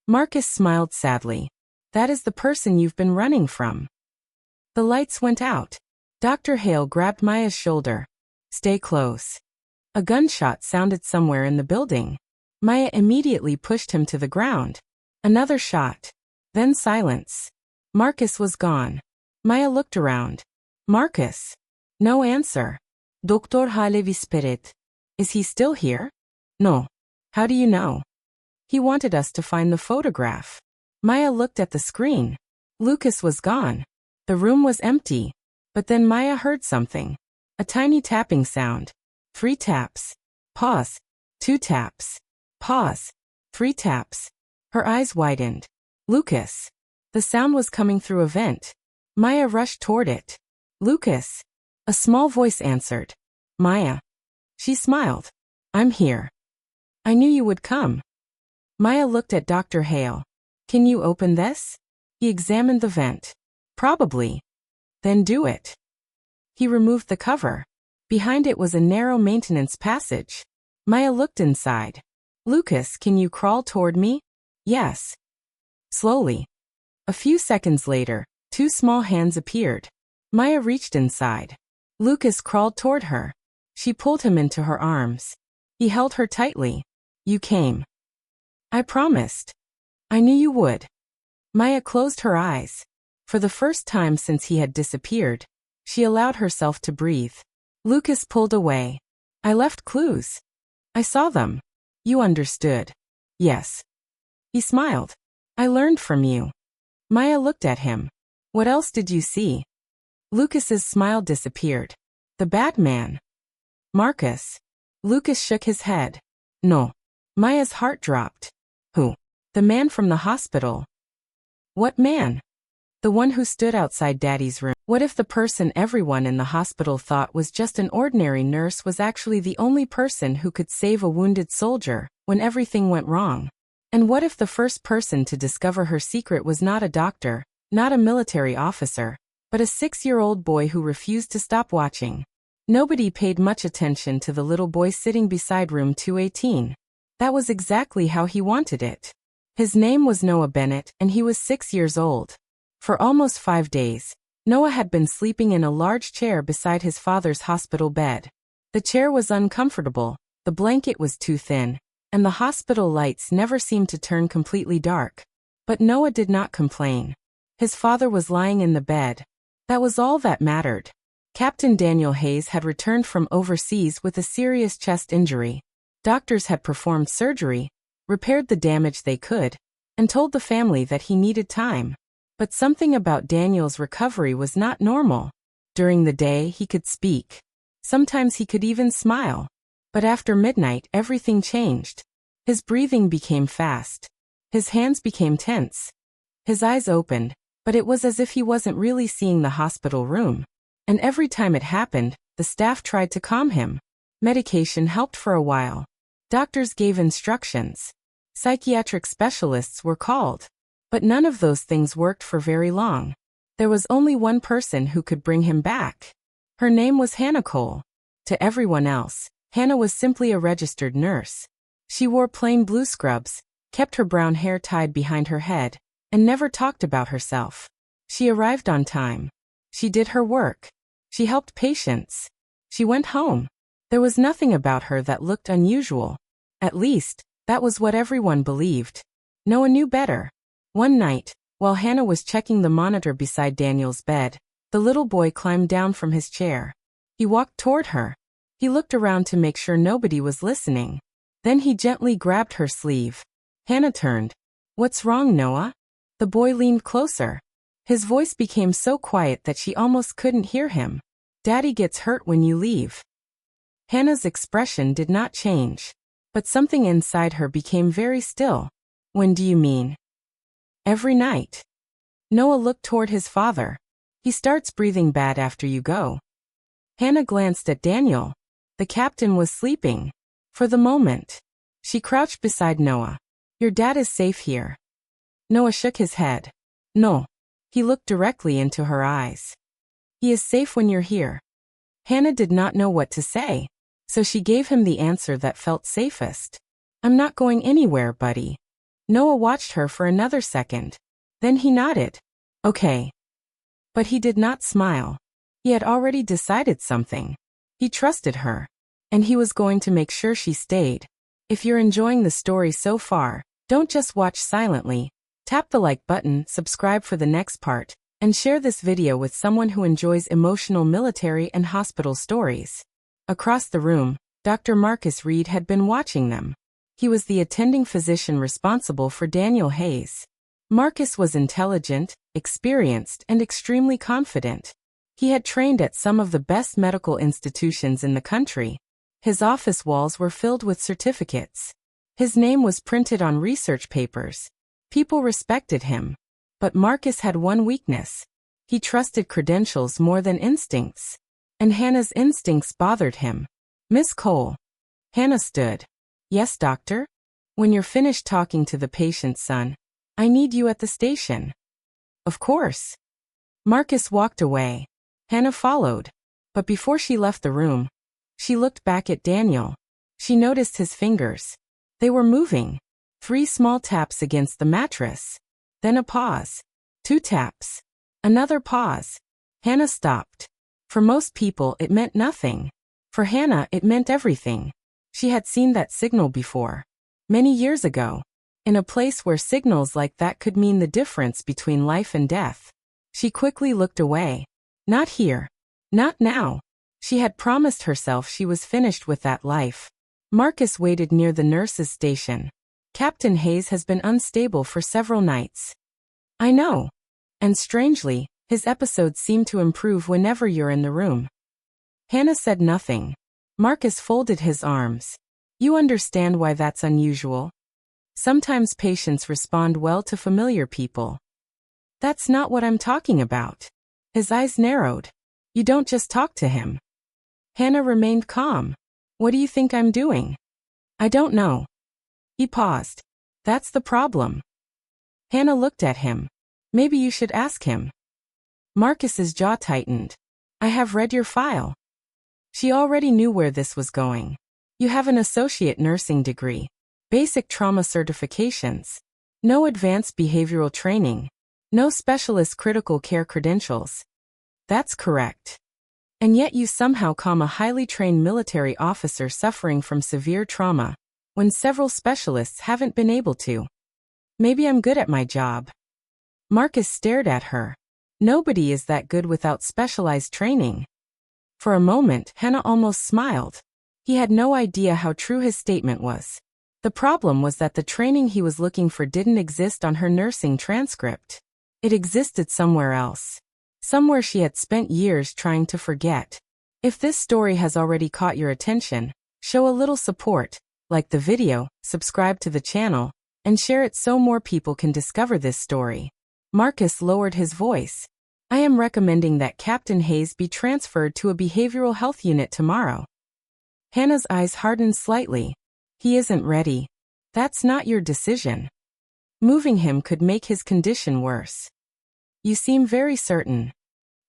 Speaker 1: Marcus smiled sadly. That is the person you've been running from. The lights went out. Dr. Hale grabbed Maya's shoulder. Stay close. A gunshot sounded somewhere in the building. Maya immediately pushed him to the ground. Another shot. Then silence. Marcus was gone. Maya looked around. Marcus. No answer. Doktor Hale Visperet. Is he still here? No. How do you know? He wanted us to find the photograph. Maya looked at the screen. Lucas was gone. The room was empty. But then Maya heard something. A tiny tapping sound. 3 taps. Pause. 2 taps. Pause. 3 taps. Her eyes widened. Lucas. The sound was coming through a vent. Maya rushed toward it. Lucas. A small voice answered. Maya. She smiled. I'm here. I knew you would come. Maya looked at Dr. Hale. Can you open this? He examined the vent. Probably. Then do it. He removed the cover. Behind it was a narrow maintenance passage. Maya looked inside. Lucas, can you crawl toward me? Yes. Slowly. A few seconds later, 2 small hands appeared. Maya reached inside. Lucas crawled toward her. She pulled him into her arms. He held her tightly. You came. I promised. I knew you would. Maya closed her eyes. For the first time since he had disappeared, she allowed herself to breathe. Lucas pulled away. I left clues. I saw them. You understood. Yes. He smiled. I learned from you. Maya looked at him. What else did you see? Lucas's smile disappeared. The bad man. Marcus. Lucas shook his head. No. Maya's heart dropped. Who? The man from the hospital. What man? The one who stood outside Daddy's room. What if the person everyone in the hospital thought was just an ordinary nurse was actually the only person who could save a wounded soldier when everything went wrong? And what if the first person to discover her secret was not a doctor, not a military officer, but a 6-year-old boy who refused to stop watching? Nobody paid much attention to the little boy sitting beside room 218. That was exactly how he wanted it. His name was Noah Bennett, and he was 6 years old. For almost 5 days, Noah had been sleeping in a large chair beside his father's hospital bed. The chair was uncomfortable, the blanket was too thin, and the hospital lights never seemed to turn completely dark. But Noah did not complain. His father was lying in the bed. That was all that mattered. Captain Daniel Hayes had returned from overseas with a serious chest injury. Doctors had performed surgery, repaired the damage they could, and told the family that he needed time. But something about Daniel's recovery was not normal. During the day, he could speak. Sometimes he could even smile. But after midnight, everything changed. His breathing became fast. His hands became tense. His eyes opened, but it was as if he wasn't really seeing the hospital room. And every time it happened, the staff tried to calm him. Medication helped for a while. Doctors gave instructions. Psychiatric specialists were called. But none of those things worked for very long. There was only one person who could bring him back. Her name was Hannah Cole. To everyone else, Hannah was simply a registered nurse. She wore plain blue scrubs, kept her brown hair tied behind her head, and never talked about herself. She arrived on time. She did her work. She helped patients. She went home. There was nothing about her that looked unusual. At least, that was what everyone believed. Noah knew better. One night, while Hannah was checking the monitor beside Daniel's bed, the little boy climbed down from his chair. He walked toward her. He looked around to make sure nobody was listening. Then he gently grabbed her sleeve. Hannah turned. "What's wrong, Noah?" The boy leaned closer. His voice became so quiet that she almost couldn't hear him. "Daddy gets hurt when you leave." Hannah's expression did not change, but something inside her became very still. "When do you mean?" "Every night." Noah looked toward his father. "He starts breathing bad after you go." Hannah glanced at Daniel. The captain was sleeping. For the moment. She crouched beside Noah. "Your dad is safe here." Noah shook his head. "No." He looked directly into her eyes. "He is safe when you're here." Hannah did not know what to say, so she gave him the answer that felt safest. "I'm not going anywhere, buddy." Noah watched her for another second. Then he nodded. "Okay." But he did not smile. He had already decided something. He trusted her. And he was going to make sure she stayed. If you're enjoying the story so far, don't just watch silently. Tap the like button, subscribe for the next part, and share this video with someone who enjoys emotional military and hospital stories. Across the room, Dr. Marcus Reed had been watching them. He was the attending physician responsible for Daniel Hayes. Marcus was intelligent, experienced, and extremely confident. He had trained at some of the best medical institutions in the country. His office walls were filled with certificates. His name was printed on research papers. People respected him. But Marcus had one weakness. He trusted credentials more than instincts. And Hannah's instincts bothered him. "Miss Cole." Hannah stood. "Yes, doctor?" "When you're finished talking to the patient's son, I need you at the station." "Of course." Marcus walked away. Hannah followed. But before she left the room, she looked back at Daniel. She noticed his fingers. They were moving. 3 small taps against the mattress. Then a pause. 2 taps. Another pause. Hannah stopped. For most people, it meant nothing. For Hannah, it meant everything. She had seen that signal before. Many years ago. In a place where signals like that could mean the difference between life and death. She quickly looked away. Not here. Not now. She had promised herself she was finished with that life. Marcus waited near the nurse's station. "Captain Hayes has been unstable for several nights." "I know." And strangely, His episodes seem to improve whenever you're in the room. Hannah said nothing. Marcus folded his arms. You understand why that's unusual? Sometimes patients respond well to familiar people. That's not what I'm talking about. His eyes narrowed. You don't just talk to him. Hannah remained calm. What do you think I'm doing? I don't know. He paused. That's the problem. Hannah looked at him. Maybe you should ask him. Marcus's jaw tightened. I have read your file. She already knew where this was going. You have an associate nursing degree, basic trauma certifications, no advanced behavioral training, no specialist critical care credentials. That's correct. And yet you somehow calm a highly trained military officer suffering from severe trauma, when several specialists haven't been able to. Maybe I'm good at my job. Marcus stared at her. Nobody is that good without specialized training. For a moment, Hannah almost smiled. He had no idea how true his statement was. The problem was that the training he was looking for didn't exist on her nursing transcript. It existed somewhere else. Somewhere she had spent years trying to forget. If this story has already caught your attention, show a little support, like the video, subscribe to the channel, and share it so more people can discover this story. Marcus lowered his voice. I am recommending that Captain Hayes be transferred to a behavioral health unit tomorrow. Hannah's eyes hardened slightly. He isn't ready. That's not your decision. Moving him could make his condition worse. You seem very certain.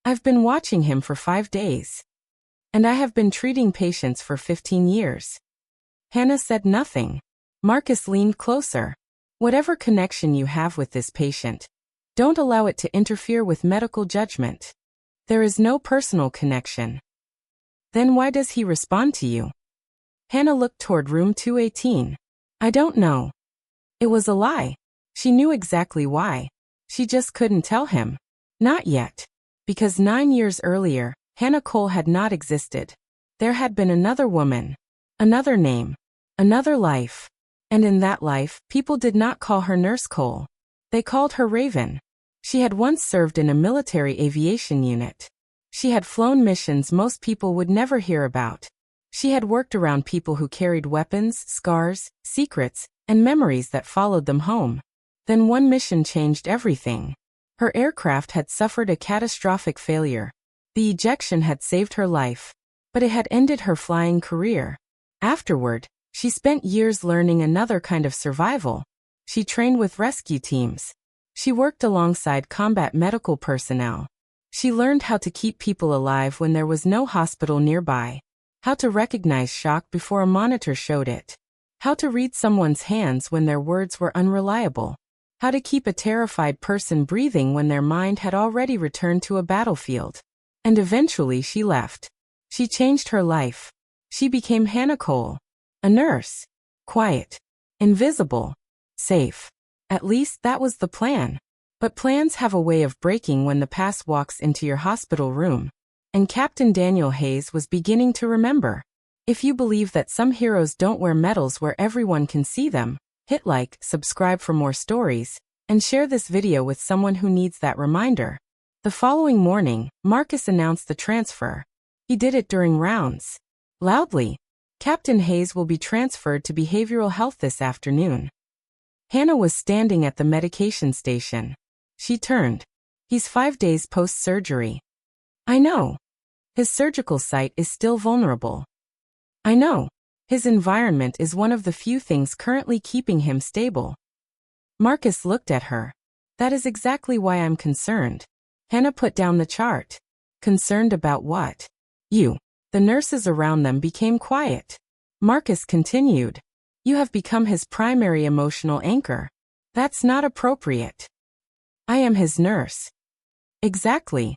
Speaker 1: I've been watching him for 5 days. And I have been treating patients for 15 years. Hannah said nothing. Marcus leaned closer. Whatever connection you have with this patient, don't allow it to interfere with medical judgment. There is no personal connection. Then why does he respond to you? Hannah looked toward room 218. I don't know. It was a lie. She knew exactly why. She just couldn't tell him. Not yet. Because 9 years earlier, Hannah Cole had not existed. There had been another woman. Another name. Another life. And in that life, people did not call her Nurse Cole. They called her Raven. She had once served in a military aviation unit. She had flown missions most people would never hear about. She had worked around people who carried weapons, scars, secrets, and memories that followed them home. Then one mission changed everything. Her aircraft had suffered a catastrophic failure. The ejection had saved her life, but it had ended her flying career. Afterward, she spent years learning another kind of survival. She trained with rescue teams. She worked alongside combat medical personnel. She learned how to keep people alive when there was no hospital nearby, how to recognize shock before a monitor showed it, how to read someone's hands when their words were unreliable, how to keep a terrified person breathing when their mind had already returned to a battlefield. And eventually she left. She changed her life. She became Hannah Cole, a nurse. Quiet, invisible, safe. At least that was the plan. But plans have a way of breaking when the past walks into your hospital room. And Captain Daniel Hayes was beginning to remember. If you believe that some heroes don't wear medals where everyone can see them, hit like, subscribe for more stories, and share this video with someone who needs that reminder. The following morning, Marcus announced the transfer. He did it during rounds. Loudly. Captain Hayes will be transferred to behavioral health this afternoon. Hannah was standing at the medication station. She turned. He's 5 days post-surgery. I know. His surgical site is still vulnerable. I know. His environment is one of the few things currently keeping him stable. Marcus looked at her. That is exactly why I'm concerned. Hannah put down the chart. Concerned about what? You. The nurses around them became quiet. Marcus continued. You have become his primary emotional anchor. That's not appropriate. I am his nurse. Exactly.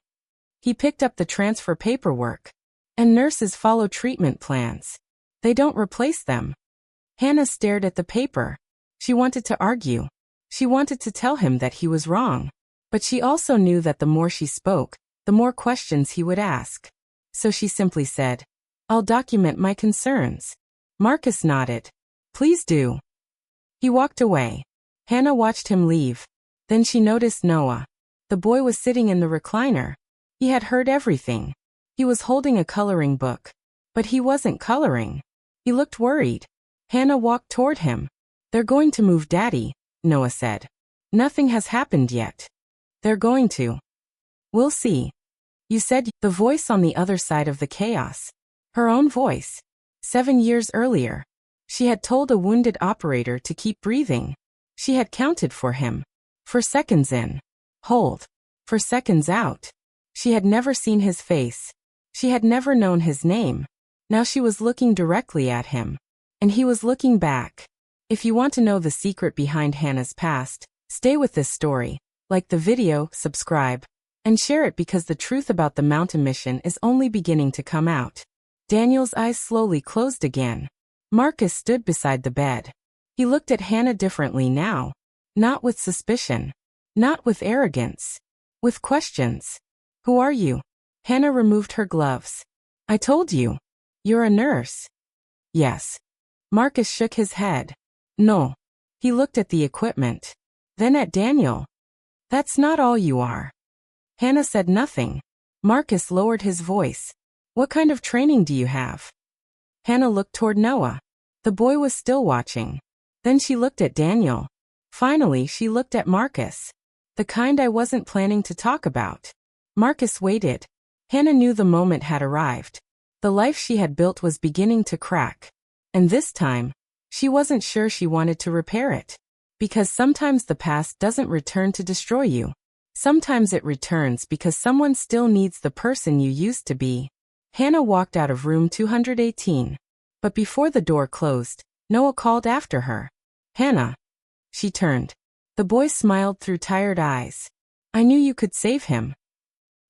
Speaker 1: He picked up the transfer paperwork. And nurses follow treatment plans. They don't replace them. Hannah stared at the paper. She wanted to argue. She wanted to tell him that he was wrong. But she also knew that the more she spoke, the more questions he would ask. So she simply said, I'll document my concerns. Marcus nodded. Please do. He walked away. Hannah watched him leave. Then she noticed Noah. The boy was sitting in the recliner. He had heard everything. He was holding a coloring book. But he wasn't coloring. He looked worried. Hannah walked toward him. "They're going to move Daddy," Noah said. "Nothing has happened yet." "They're going to. We'll see." "You said," the voice on the other side of the chaos. Her own voice. 7 years earlier. She had told a wounded operator to keep breathing. She had counted for him. For seconds in. Hold. For seconds out. She had never seen his face. She had never known his name. Now she was looking directly at him. And he was looking back. If you want to know the secret behind Hannah's past, stay with this story. Like the video, subscribe, and share it because the truth about the mountain mission is only beginning to come out. Daniel's eyes slowly closed again. Marcus stood beside the bed. He looked at Hannah differently now. Not with suspicion. Not with arrogance. With questions. "Who are you?" Hannah removed her gloves. "I told you. You're a nurse." "Yes." Marcus shook his head. "No." He looked at the equipment. Then at Daniel. "That's not all you are." Hannah said nothing. Marcus lowered his voice. "What kind of training do you have?" Hannah looked toward Noah. The boy was still watching. Then she looked at Daniel. Finally, she looked at Marcus. "The kind I wasn't planning to talk about." Marcus waited. Hannah knew the moment had arrived. The life she had built was beginning to crack. And this time, she wasn't sure she wanted to repair it. Because sometimes the past doesn't return to destroy you. Sometimes it returns because someone still needs the person you used to be. Hannah walked out of room 218. But before the door closed, Noah called after her. "Hannah." She turned. The boy smiled through tired eyes. "I knew you could save him."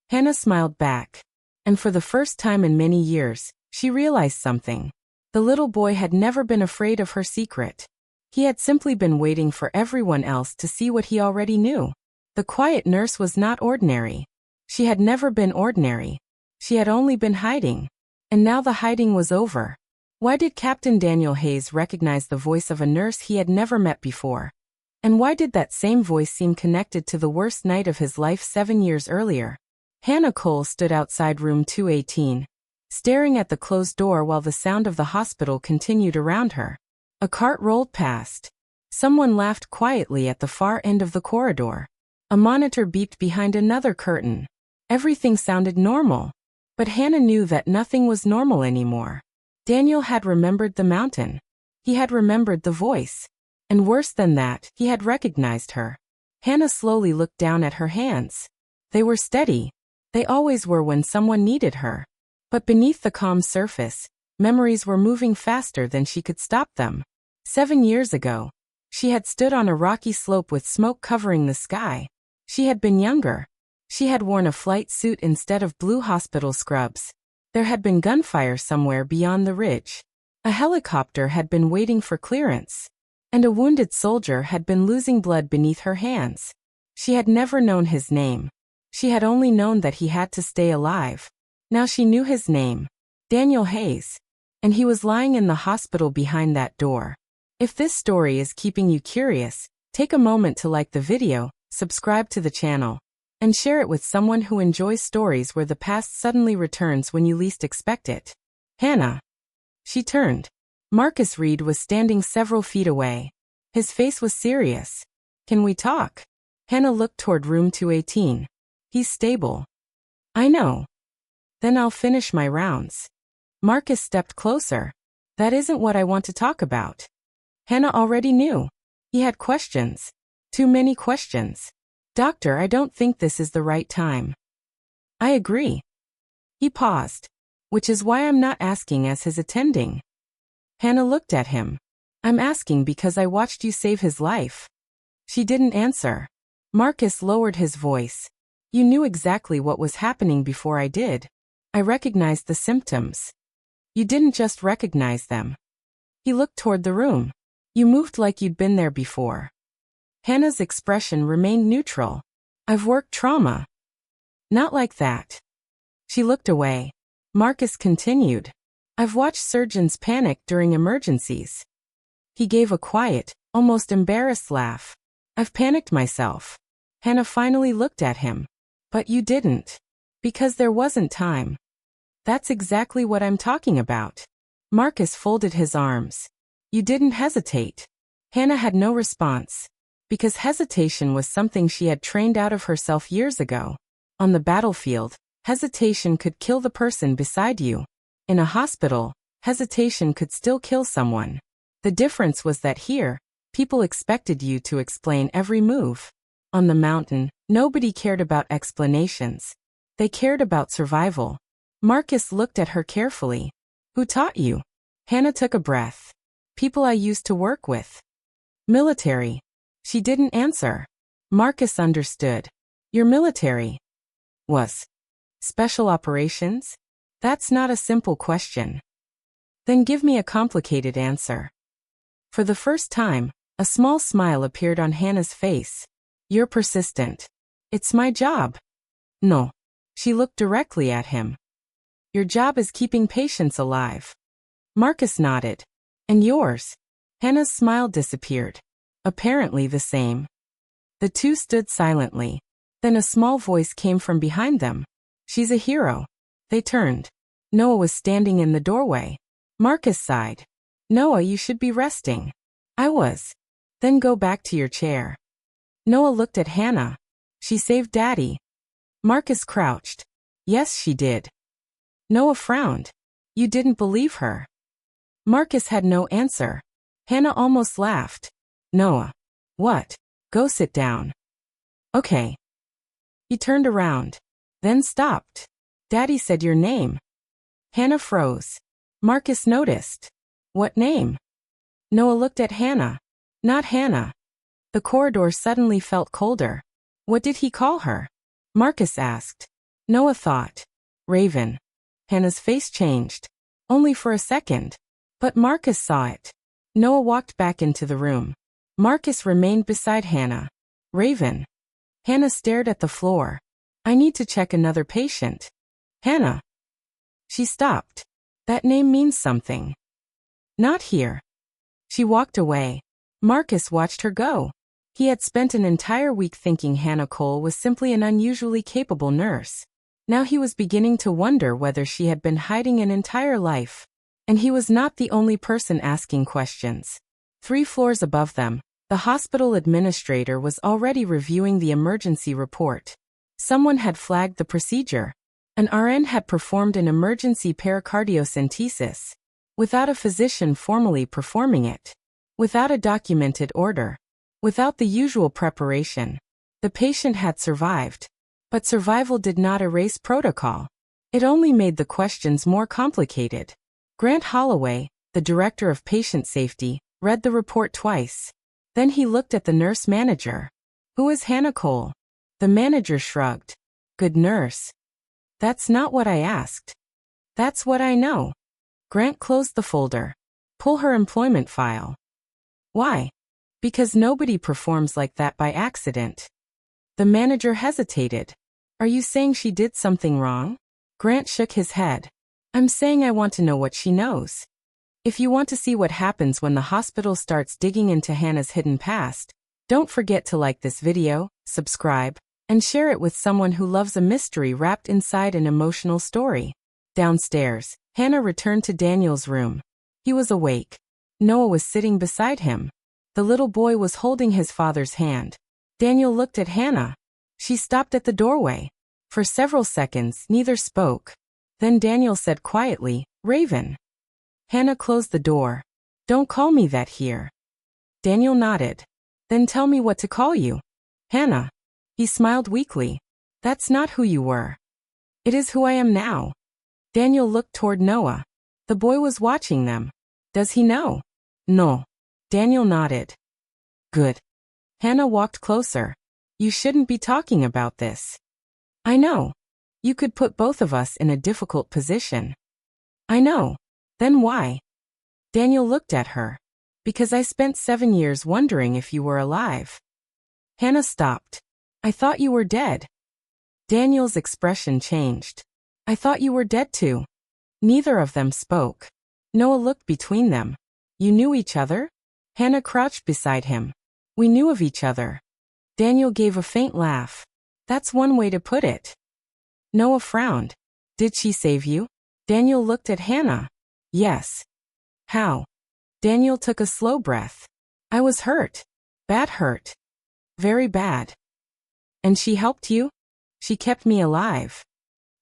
Speaker 1: Hannah smiled back. And for the first time in many years, she realized something. The little boy had never been afraid of her secret. He had simply been waiting for everyone else to see what he already knew. The quiet nurse was not ordinary. She had never been ordinary. She had only been hiding. And now the hiding was over. Why did Captain Daniel Hayes recognize the voice of a nurse he had never met before? And why did that same voice seem connected to the worst night of his life 7 years earlier? Hannah Cole stood outside room 218, staring at the closed door while the sound of the hospital continued around her. A cart rolled past. Someone laughed quietly at the far end of the corridor. A monitor beeped behind another curtain. Everything sounded normal. But Hannah knew that nothing was normal anymore. Daniel had remembered the mountain. He had remembered the voice. And worse than that, he had recognized her. Hannah slowly looked down at her hands. They were steady. They always were when someone needed her. But beneath the calm surface, memories were moving faster than she could stop them. 7 years ago, she had stood on a rocky slope with smoke covering the sky. She had been younger. She had worn a flight suit instead of blue hospital scrubs. There had been gunfire somewhere beyond the ridge. A helicopter had been waiting for clearance. And a wounded soldier had been losing blood beneath her hands. She had never known his name. She had only known that he had to stay alive. Now she knew his name. Daniel Hayes. And he was lying in the hospital behind that door. If this story is keeping you curious, take a moment to like the video, subscribe to the channel, and share it with someone who enjoys stories where the past suddenly returns when you least expect it. Hannah. She turned. Marcus Reed was standing several feet away. His face was serious. "Can we talk?" Hannah looked toward room 218. "He's stable." "I know." "Then I'll finish my rounds." Marcus stepped closer. "That isn't what I want to talk about." Hannah already knew. He had questions. Too many questions. "Doctor, I don't think this is the right time." "I agree." He paused. "Which is why I'm not asking as his attending." Hannah looked at him. "I'm asking because I watched you save his life." She didn't answer. Marcus lowered his voice. "You knew exactly what was happening before I did. I recognized the symptoms." "You didn't just recognize them." He looked toward the room. "You moved like you'd been there before." Hannah's expression remained neutral. "I've worked trauma." "Not like that." She looked away. Marcus continued. "I've watched surgeons panic during emergencies." He gave a quiet, almost embarrassed laugh. "I've panicked myself." Hannah finally looked at him. But you didn't. Because there wasn't time. That's exactly what I'm talking about. Marcus folded his arms. You didn't hesitate. Hannah had no response. Because hesitation was something she had trained out of herself years ago. On the battlefield, hesitation could kill the person beside you. In a hospital, hesitation could still kill someone. The difference was that here, people expected you to explain every move. On the mountain, nobody cared about explanations. They cared about survival. Marcus looked at her carefully. Who taught you? Hannah took a breath. People I used to work with. Military. She didn't answer. Marcus understood. Your military. Was. Special operations? That's not a simple question. Then give me a complicated answer. For the first time, a small smile appeared on Hannah's face. You're persistent. It's my job. No. She looked directly at him. Your job is keeping patients alive. Marcus nodded. And yours? Hannah's smile disappeared. Apparently the same. The two stood silently. Then a small voice came from behind them. She's a hero. They turned. Noah was standing in the doorway. Marcus sighed. Noah, you should be resting. I was. Then go back to your chair. Noah looked at Hannah. She saved Daddy. Marcus crouched. Yes, she did. Noah frowned. You didn't believe her. Marcus had no answer. Hannah almost laughed. Noah. What? Go sit down. Okay. He turned around. Then stopped. Daddy said your name. Hannah froze. Marcus noticed. What name? Noah looked at Hannah. Not Hannah. The corridor suddenly felt colder. What did he call her? Marcus asked. Noah thought. Raven. Hannah's face changed. Only for a second. But Marcus saw it. Noah walked back into the room. Marcus remained beside Hannah. Raven. Hannah stared at the floor. I need to check another patient. Hannah. She stopped. That name means something. Not here. She walked away. Marcus watched her go. He had spent an entire week thinking Hannah Cole was simply an unusually capable nurse. Now he was beginning to wonder whether she had been hiding an entire life. And he was not the only person asking questions. 3 floors above them, the hospital administrator was already reviewing the emergency report. Someone had flagged the procedure. An RN had performed an emergency pericardiocentesis. Without a physician formally performing it. Without a documented order. Without the usual preparation. The patient had survived. But survival did not erase protocol. It only made the questions more complicated. Grant Holloway, the director of patient safety, read the report twice. Then he looked at the nurse manager. Who is Hannah Cole? The manager shrugged. Good nurse. That's not what I asked. That's what I know. Grant closed the folder. Pull her employment file. Why? Because nobody performs like that by accident. The manager hesitated. Are you saying she did something wrong? Grant shook his head. I'm saying I want to know what she knows. If you want to see what happens when the hospital starts digging into Hannah's hidden past, don't forget to like this video, subscribe, and share it with someone who loves a mystery wrapped inside an emotional story. Downstairs, Hannah returned to Daniel's room. He was awake. Noah was sitting beside him. The little boy was holding his father's hand. Daniel looked at Hannah. She stopped at the doorway. For several seconds, neither spoke. Then Daniel said quietly, Raven. Hannah closed the door. Don't call me that here. Daniel nodded. Then tell me what to call you. Hannah. He smiled weakly. That's not who you were. It is who I am now. Daniel looked toward Noah. The boy was watching them. Does he know? No. Daniel nodded. Good. Hannah walked closer. You shouldn't be talking about this. I know. You could put both of us in a difficult position. I know. Then why? Daniel looked at her. Because I spent 7 years wondering if you were alive. Hannah stopped. I thought you were dead. Daniel's expression changed. I thought you were dead too. Neither of them spoke. Noah looked between them. You knew each other? Hannah crouched beside him. We knew of each other. Daniel gave a faint laugh. That's one way to put it. Noah frowned. Did she save you? Daniel looked at Hannah. Yes. How? Daniel took a slow breath. I was hurt. Bad hurt. Very bad. And she helped you? She kept me alive.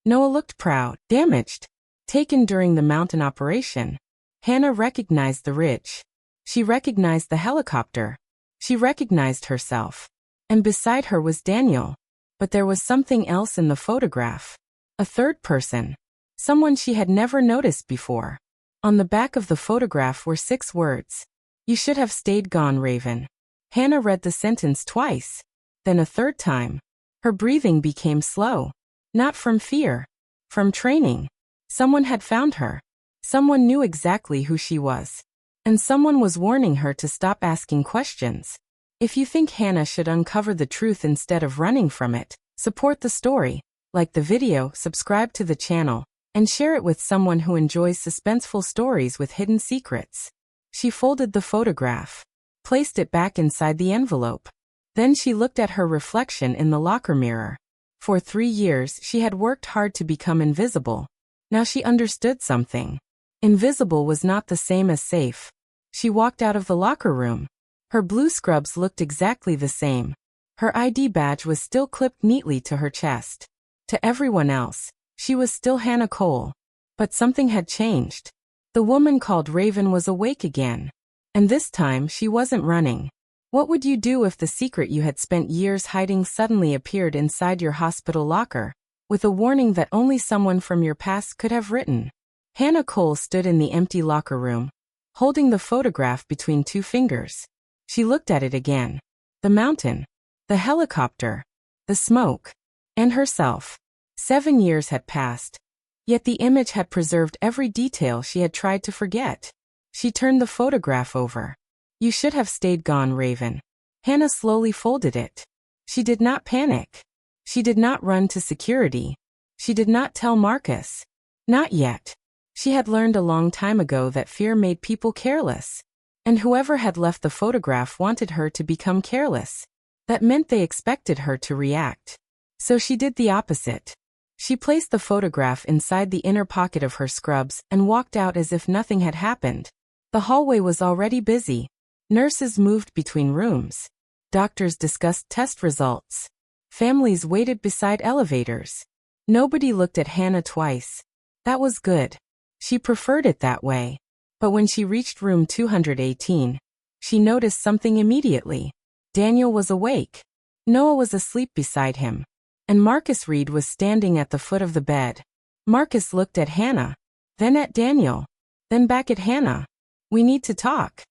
Speaker 1: Noah looked proud. Damaged. Taken during the mountain operation. Hannah recognized the ridge. She recognized the helicopter. She recognized herself. And beside her was Daniel. But there was something else in the photograph. A third person. Someone she had never noticed before. On the back of the photograph were 6 words. You should have stayed gone, Raven. Hannah read the sentence twice. Then a third time. Her breathing became slow. Not from fear. From training. Someone had found her. Someone knew exactly who she was. And someone was warning her to stop asking questions. If you think Hannah should uncover the truth instead of running from it, support the story. Like the video, subscribe to the channel, and share it with someone who enjoys suspenseful stories with hidden secrets. She folded the photograph. Placed it back inside the envelope. Then she looked at her reflection in the locker mirror. For 3 years she had worked hard to become invisible. Now she understood something. Invisible was not the same as safe. She walked out of the locker room. Her blue scrubs looked exactly the same. Her ID badge was still clipped neatly to her chest. To everyone else, she was still Hannah Cole. But something had changed. The woman called Raven was awake again. And this time she wasn't running. What would you do if the secret you had spent years hiding suddenly appeared inside your hospital locker, with a warning that only someone from your past could have written? Hannah Cole stood in the empty locker room, holding the photograph between 2 fingers. She looked at it again. The mountain, the helicopter, the smoke, and herself. 7 years had passed. Yet the image had preserved every detail she had tried to forget. She turned the photograph over. You should have stayed gone, Raven. Hannah slowly folded it. She did not panic. She did not run to security. She did not tell Marcus. Not yet. She had learned a long time ago that fear made people careless. And whoever had left the photograph wanted her to become careless. That meant they expected her to react. So she did the opposite. She placed the photograph inside the inner pocket of her scrubs and walked out as if nothing had happened. The hallway was already busy. Nurses moved between rooms. Doctors discussed test results. Families waited beside elevators. Nobody looked at Hannah twice. That was good. She preferred it that way. But when she reached room 218, she noticed something immediately. Daniel was awake. Noah was asleep beside him. And Marcus Reed was standing at the foot of the bed. Marcus looked at Hannah, then at Daniel, then back at Hannah. We need to talk.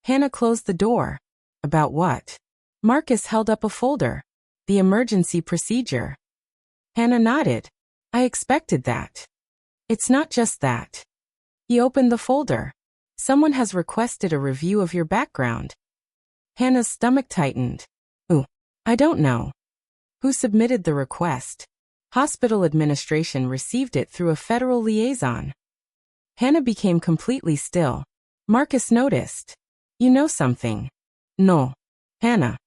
Speaker 1: Hannah closed the door. About what? Marcus held up a folder. The emergency procedure. Hannah nodded. I expected that. It's not just that. He opened the folder. Someone has requested a review of your background. Hannah's stomach tightened. Ooh, I don't know. Who submitted the request? Hospital administration received it through a federal liaison. Hannah became completely still. Marcus noticed. You know something? No. Hannah.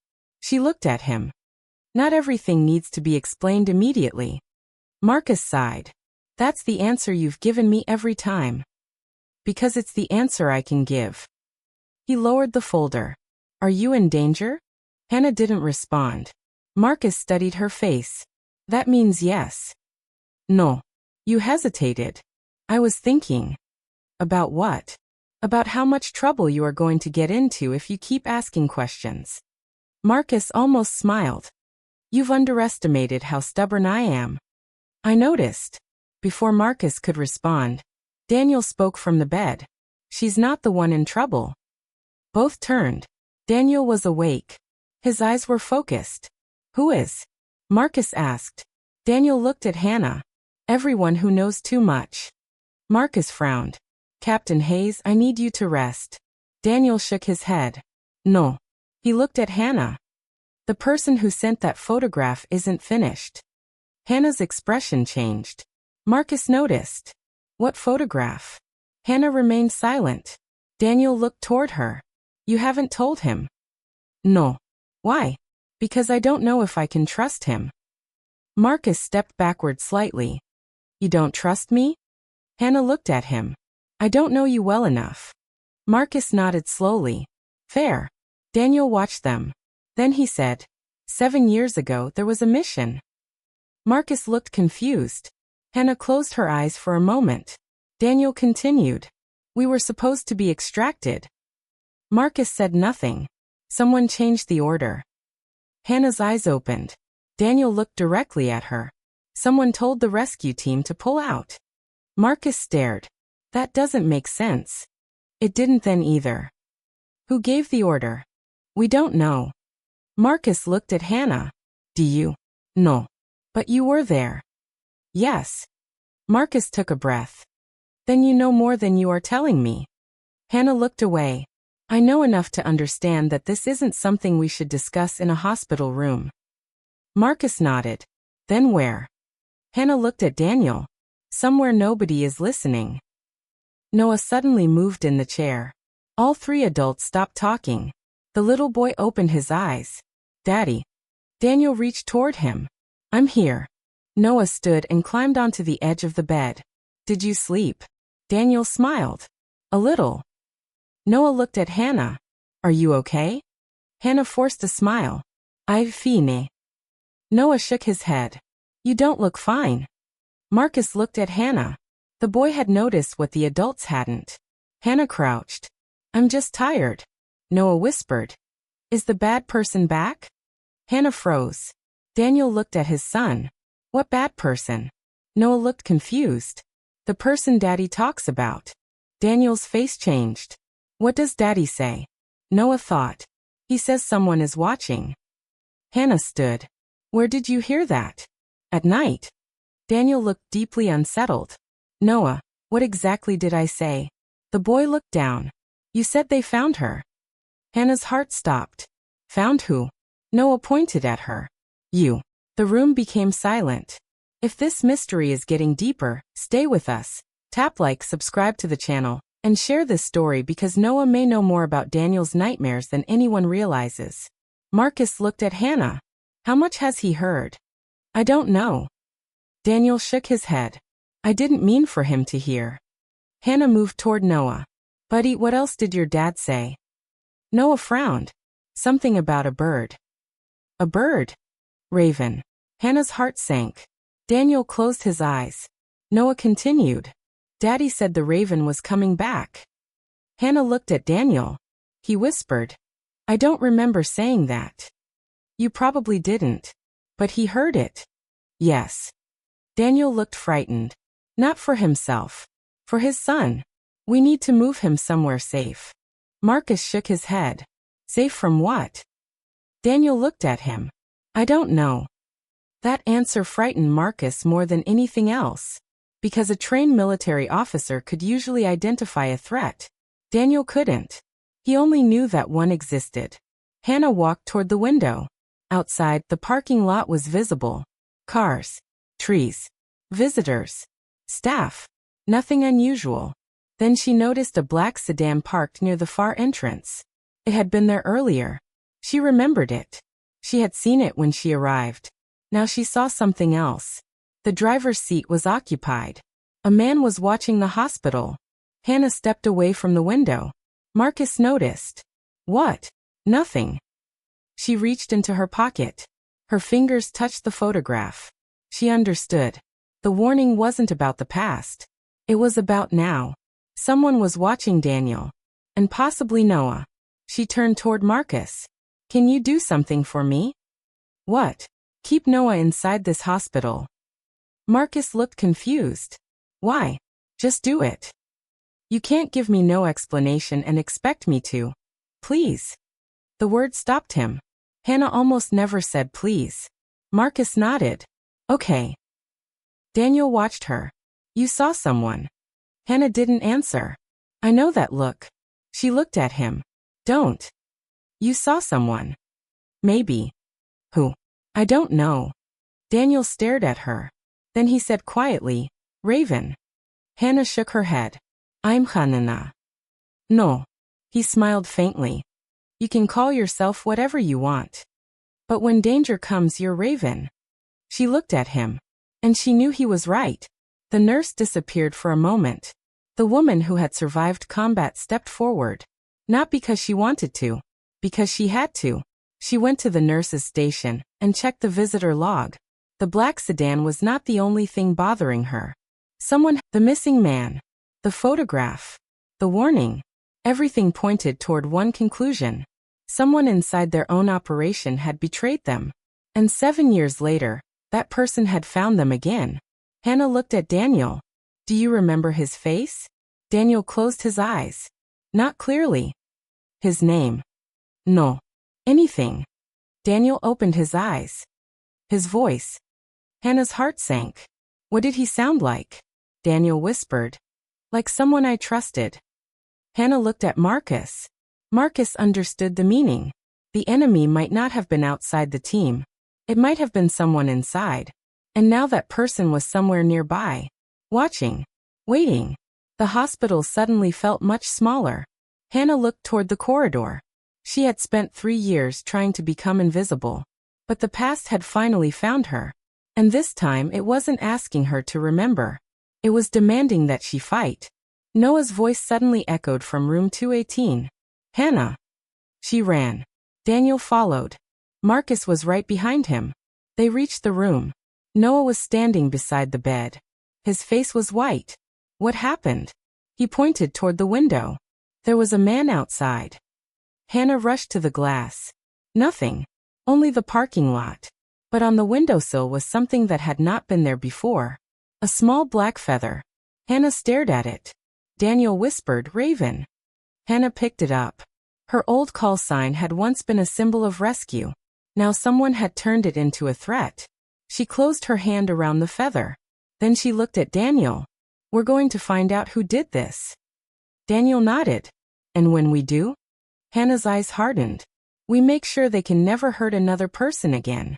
Speaker 1: She looked at him. Not everything needs to be explained immediately. Marcus sighed. That's the answer you've given me every time. Because it's the answer I can give. He lowered the folder. Are you in danger? Hannah didn't respond. Marcus studied her face. That means yes. No. You hesitated. I was thinking. About what? About how much trouble you are going to get into if you keep asking questions. Marcus almost smiled. You've underestimated how stubborn I am. I noticed. Before Marcus could respond, Daniel spoke from the bed. She's not the one in trouble. Both turned. Daniel was awake. His eyes were focused. Who is? Marcus asked. Daniel looked at Hannah. Everyone who knows too much. Marcus frowned. Captain Hayes, I need you to rest. Daniel shook his head. No. He looked at Hannah. The person who sent that photograph isn't finished. Hannah's expression changed. Marcus noticed. What photograph? Hannah remained silent. Daniel looked toward her. You haven't told him. No. Why? Because I don't know if I can trust him. Marcus stepped backward slightly. You don't trust me? Hannah looked at him. I don't know you well enough. Marcus nodded slowly. Fair. Daniel watched them. Then he said, 7 years ago there was a mission. Marcus looked confused. Hannah closed her eyes for a moment. Daniel continued. We were supposed to be extracted. Marcus said nothing. Someone changed the order. Hannah's eyes opened. Daniel looked directly at her. Someone told the rescue team to pull out. Marcus stared. That doesn't make sense. It didn't then either. Who gave the order? We don't know. Marcus looked at Hannah. Do you? No. But you were there. Yes. Marcus took a breath. Then you know more than you are telling me. Hannah looked away. I know enough to understand that this isn't something we should discuss in a hospital room. Marcus nodded. Then where? Hannah looked at Daniel. Somewhere nobody is listening. Noah suddenly moved in the chair. All 3 adults stopped talking. The little boy opened his eyes. Daddy. Daniel reached toward him. I'm here. Noah stood and climbed onto the edge of the bed. Did you sleep? Daniel smiled. A little. Noah looked at Hannah. Are you okay? Hannah forced a smile. I've fine. Noah shook his head. You don't look fine. Marcus looked at Hannah. The boy had noticed what the adults hadn't. Hannah crouched. I'm just tired. Noah whispered. Is the bad person back? Hannah froze. Daniel looked at his son. What bad person? Noah looked confused. The person Daddy talks about. Daniel's face changed. What does Daddy say? Noah thought. He says someone is watching. Hannah stood. Where did you hear that? At night. Daniel looked deeply unsettled. Noah, what exactly did I say? The boy looked down. You said they found her. Hannah's heart stopped. Found who? Noah pointed at her. You. The room became silent. If this mystery is getting deeper, stay with us. Tap like, subscribe to the channel, and share this story because Noah may know more about Daniel's nightmares than anyone realizes. Marcus looked at Hannah. How much has he heard? I don't know. Daniel shook his head. I didn't mean for him to hear. Hannah moved toward Noah. Buddy, what else did your dad say? Noah frowned. Something about a bird. A bird? Raven. Hannah's heart sank. Daniel closed his eyes. Noah continued. Daddy said the raven was coming back. Hannah looked at Daniel. He whispered. I don't remember saying that. You probably didn't. But he heard it. Yes. Daniel looked frightened. Not for himself. For his son. We need to move him somewhere safe. Marcus shook his head. Safe from what? Daniel looked at him. I don't know. That answer frightened Marcus more than anything else. Because a trained military officer could usually identify a threat. Daniel couldn't. He only knew that one existed. Hannah walked toward the window. Outside, the parking lot was visible. Cars. Trees. Visitors. Staff. Nothing unusual. Then she noticed a black sedan parked near the far entrance. It had been there earlier. She remembered it. She had seen it when she arrived. Now she saw something else. The driver's seat was occupied. A man was watching the hospital. Hannah stepped away from the window. Marcus noticed. What? Nothing. She reached into her pocket. Her fingers touched the photograph. She understood. The warning wasn't about the past. It was about now. Someone was watching Daniel. And possibly Noah. She turned toward Marcus. Can you do something for me? What? Keep Noah inside this hospital. Marcus looked confused. Why? Just do it. You can't give me no explanation and expect me to. Please. The word stopped him. Hannah almost never said please. Marcus nodded. Okay. Daniel watched her. You saw someone. Hannah didn't answer. I know that look. She looked at him. Don't. You saw someone. Maybe. Who? I don't know. Daniel stared at her. Then he said quietly, Raven. Hannah shook her head. I'm Hanana. No. He smiled faintly. You can call yourself whatever you want. But when danger comes, you're Raven. She looked at him. And she knew he was right. The nurse disappeared for a moment. The woman who had survived combat stepped forward. Not because she wanted to. Because she had to. She went to the nurse's station and checked the visitor log. The black sedan was not the only thing bothering her. The missing man, the photograph, the warning. Everything pointed toward one conclusion. Someone inside their own operation had betrayed them. And 7 years later, that person had found them again. Hannah looked at Daniel. Do you remember his face? Daniel closed his eyes. Not clearly. His name? No. Anything. Daniel opened his eyes. His voice. Hannah's heart sank. What did he sound like? Daniel whispered. Like someone I trusted. Hannah looked at Marcus. Marcus understood the meaning. The enemy might not have been outside the team. It might have been someone inside. And now that person was somewhere nearby. Watching. Waiting. The hospital suddenly felt much smaller. Hannah looked toward the corridor. She had spent 3 years trying to become invisible. But the past had finally found her. And this time it wasn't asking her to remember. It was demanding that she fight. Noah's voice suddenly echoed from room 218. Hannah. She ran. Daniel followed. Marcus was right behind him. They reached the room. Noah was standing beside the bed. His face was white. What happened? He pointed toward the window. There was a man outside. Hannah rushed to the glass. Nothing. Only the parking lot. But on the windowsill was something that had not been there before. A small black feather. Hannah stared at it. Daniel whispered, Raven. Hannah picked it up. Her old call sign had once been a symbol of rescue. Now someone had turned it into a threat. She closed her hand around the feather. Then she looked at Daniel. We're going to find out who did this. Daniel nodded. And when we do? Hannah's eyes hardened. We make sure they can never hurt another person again.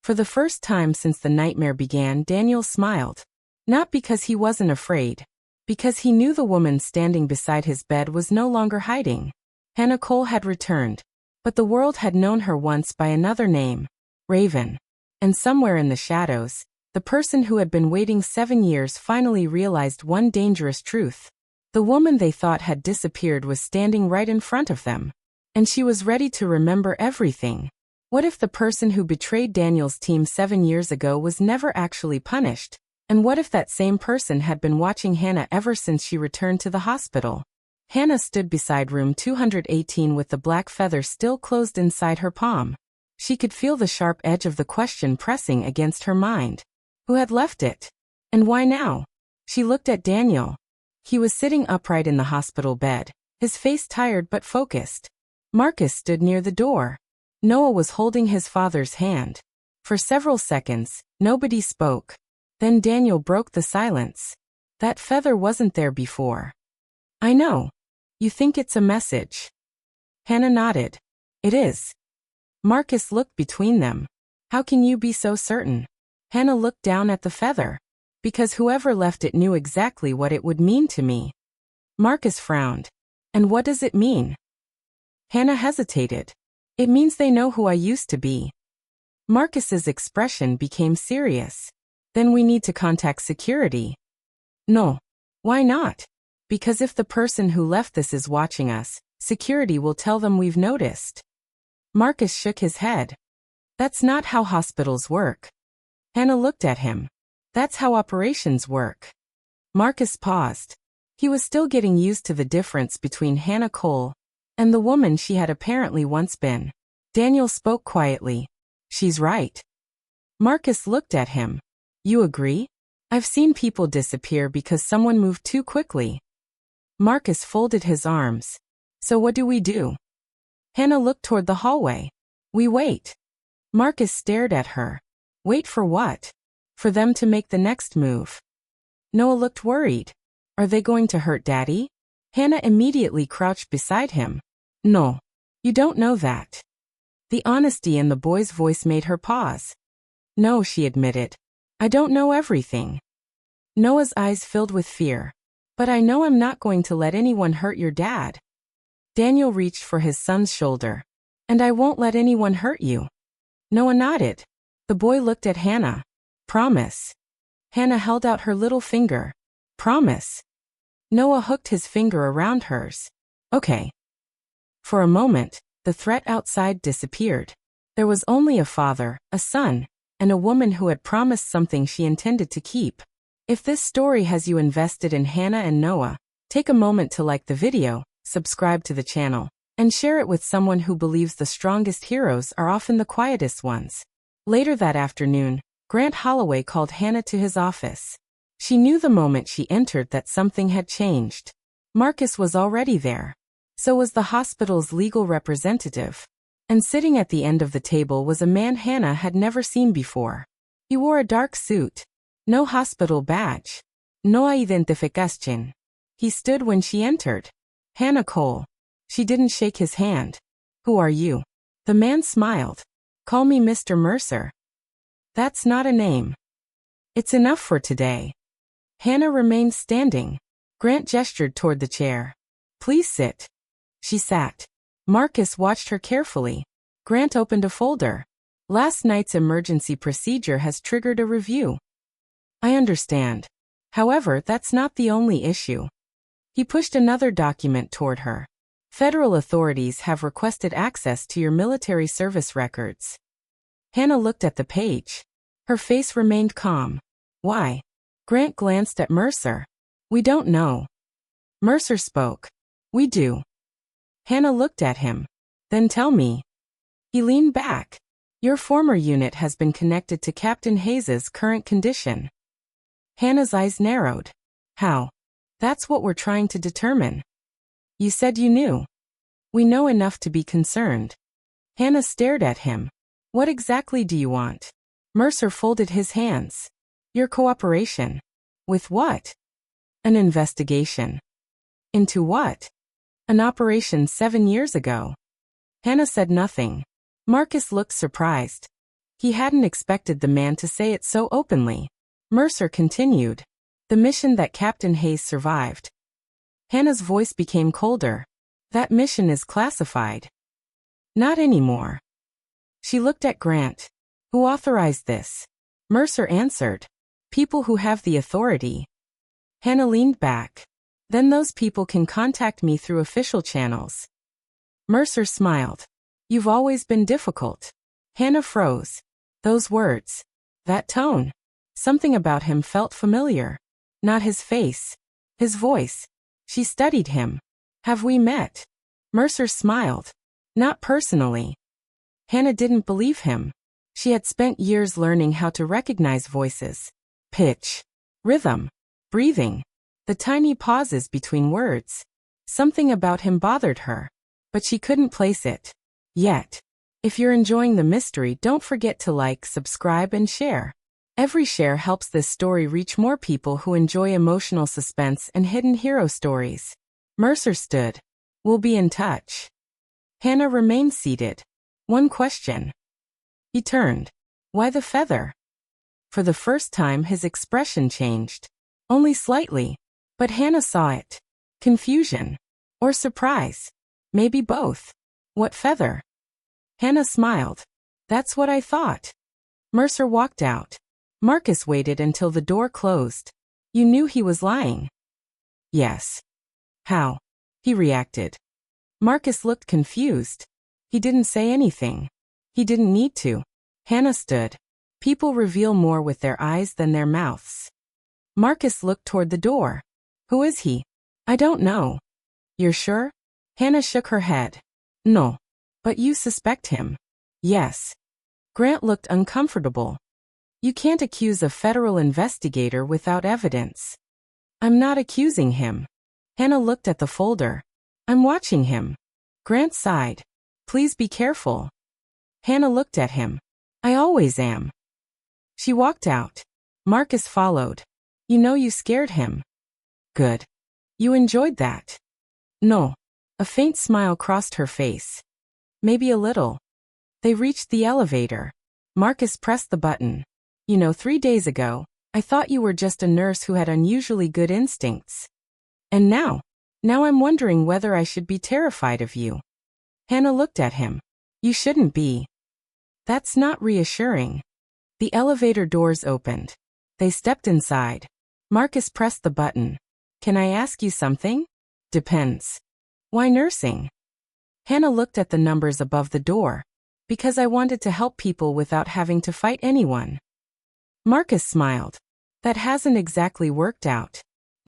Speaker 1: For the first time since the nightmare began, Daniel smiled. Not because he wasn't afraid. Because he knew the woman standing beside his bed was no longer hiding. Hannah Cole had returned. But the world had known her once by another name. Raven. And somewhere in the shadows, the person who had been waiting 7 years finally realized one dangerous truth. The woman they thought had disappeared was standing right in front of them. And she was ready to remember everything. What if the person who betrayed Daniel's team 7 years ago was never actually punished? And what if that same person had been watching Hannah ever since she returned to the hospital? Hannah stood beside room 218 with the black feather still closed inside her palm. She could feel the sharp edge of the question pressing against her mind. Who had left it? And why now? She looked at Daniel. He was sitting upright in the hospital bed, his face tired but focused. Marcus stood near the door. Noah was holding his father's hand. For several seconds, nobody spoke. Then Daniel broke the silence. That feather wasn't there before. I know. You think it's a message. Hannah nodded. It is. Marcus looked between them. How can you be so certain? Hannah looked down at the feather. Because whoever left it knew exactly what it would mean to me. Marcus frowned. And what does it mean? Hannah hesitated. It means they know who I used to be. Marcus's expression became serious. Then we need to contact security. No. Why not? Because if the person who left this is watching us, security will tell them we've noticed. Marcus shook his head. That's not how hospitals work. Hannah looked at him. That's how operations work. Marcus paused. He was still getting used to the difference between Hannah Cole and the woman she had apparently once been. Daniel spoke quietly. She's right. Marcus looked at him. You agree? I've seen people disappear because someone moved too quickly. Marcus folded his arms. So what do we do? Hannah looked toward the hallway. We wait. Marcus stared at her. Wait for what? For them to make the next move. Noah looked worried. Are they going to hurt Daddy? Hannah immediately crouched beside him. No. You don't know that. The honesty in the boy's voice made her pause. No, she admitted. I don't know everything. Noah's eyes filled with fear. But I know I'm not going to let anyone hurt your dad. Daniel reached for his son's shoulder. And I won't let anyone hurt you. Noah nodded. The boy looked at Hannah. Promise. Hannah held out her little finger. Promise. Noah hooked his finger around hers. Okay. For a moment, the threat outside disappeared. There was only a father, a son, and a woman who had promised something she intended to keep. If this story has you invested in Hannah and Noah, take a moment to like the video, subscribe to the channel, and share it with someone who believes the strongest heroes are often the quietest ones. Later that afternoon, Grant Holloway called Hannah to his office. She knew the moment she entered that something had changed. Marcus was already there. So was the hospital's legal representative. And sitting at the end of the table was a man Hannah had never seen before. He wore a dark suit. No hospital badge. No identificación. He stood when she entered. Hannah Cole. She didn't shake his hand. Who are you? The man smiled. Call me Mr. Mercer. That's not a name. It's enough for today. Hannah remained standing. Grant gestured toward the chair. Please sit. She sat. Marcus watched her carefully. Grant opened a folder. Last night's emergency procedure has triggered a review. I understand. However, that's not the only issue. He pushed another document toward her. Federal authorities have requested access to your military service records. Hannah looked at the page. Her face remained calm. Why? Grant glanced at Mercer. We don't know. Mercer spoke. We do. Hannah looked at him. Then tell me. He leaned back. Your former unit has been connected to Captain Hayes's current condition. Hannah's eyes narrowed. How? That's what we're trying to determine. You said you knew. We know enough to be concerned. Hannah stared at him. What exactly do you want? Mercer folded his hands. Your cooperation. With what? An investigation. Into what? An operation 7 years ago. Hannah said nothing. Marcus looked surprised. He hadn't expected the man to say it so openly. Mercer continued. The mission that Captain Hayes survived. Hannah's voice became colder. That mission is classified. Not anymore. She looked at Grant. Who authorized this? Mercer answered. People who have the authority. Hannah leaned back. Then those people can contact me through official channels. Mercer smiled. You've always been difficult. Hannah froze. Those words. That tone. Something about him felt familiar. Not his face. His voice. She studied him. Have we met? Mercer smiled. Not personally. Hannah didn't believe him. She had spent years learning how to recognize voices. Pitch. Rhythm. Breathing. The tiny pauses between words. Something about him bothered her. But she couldn't place it. Yet. If you're enjoying the mystery, don't forget to like, subscribe, and share. Every share helps this story reach more people who enjoy emotional suspense and hidden hero stories. Mercer stood. We'll be in touch. Hannah remained seated. One question. He turned. Why the feather? For the first time his expression changed. Only slightly. But Hannah saw it. Confusion. Or surprise. Maybe both. What feather? Hannah smiled. That's what I thought. Mercer walked out. Marcus waited until the door closed. You knew he was lying. Yes. How? He reacted. Marcus looked confused. He didn't say anything. He didn't need to. Hannah stood. People reveal more with their eyes than their mouths. Marcus looked toward the door. Who is he? I don't know. You're sure? Hannah shook her head. No. But you suspect him. Yes. Grant looked uncomfortable. You can't accuse a federal investigator without evidence. I'm not accusing him. Hannah looked at the folder. I'm watching him. Grant sighed. Please be careful. Hannah looked at him. I always am. She walked out. Marcus followed. You know you scared him. Good. You enjoyed that. No. A faint smile crossed her face. Maybe a little. They reached the elevator. Marcus pressed the button. 3 days ago, I thought you were just a nurse who had unusually good instincts. And now I'm wondering whether I should be terrified of you. Hannah looked at him. You shouldn't be. That's not reassuring. The elevator doors opened. They stepped inside. Marcus pressed the button. Can I ask you something? Depends. Why nursing? Hannah looked at the numbers above the door. Because I wanted to help people without having to fight anyone. Marcus smiled. That hasn't exactly worked out.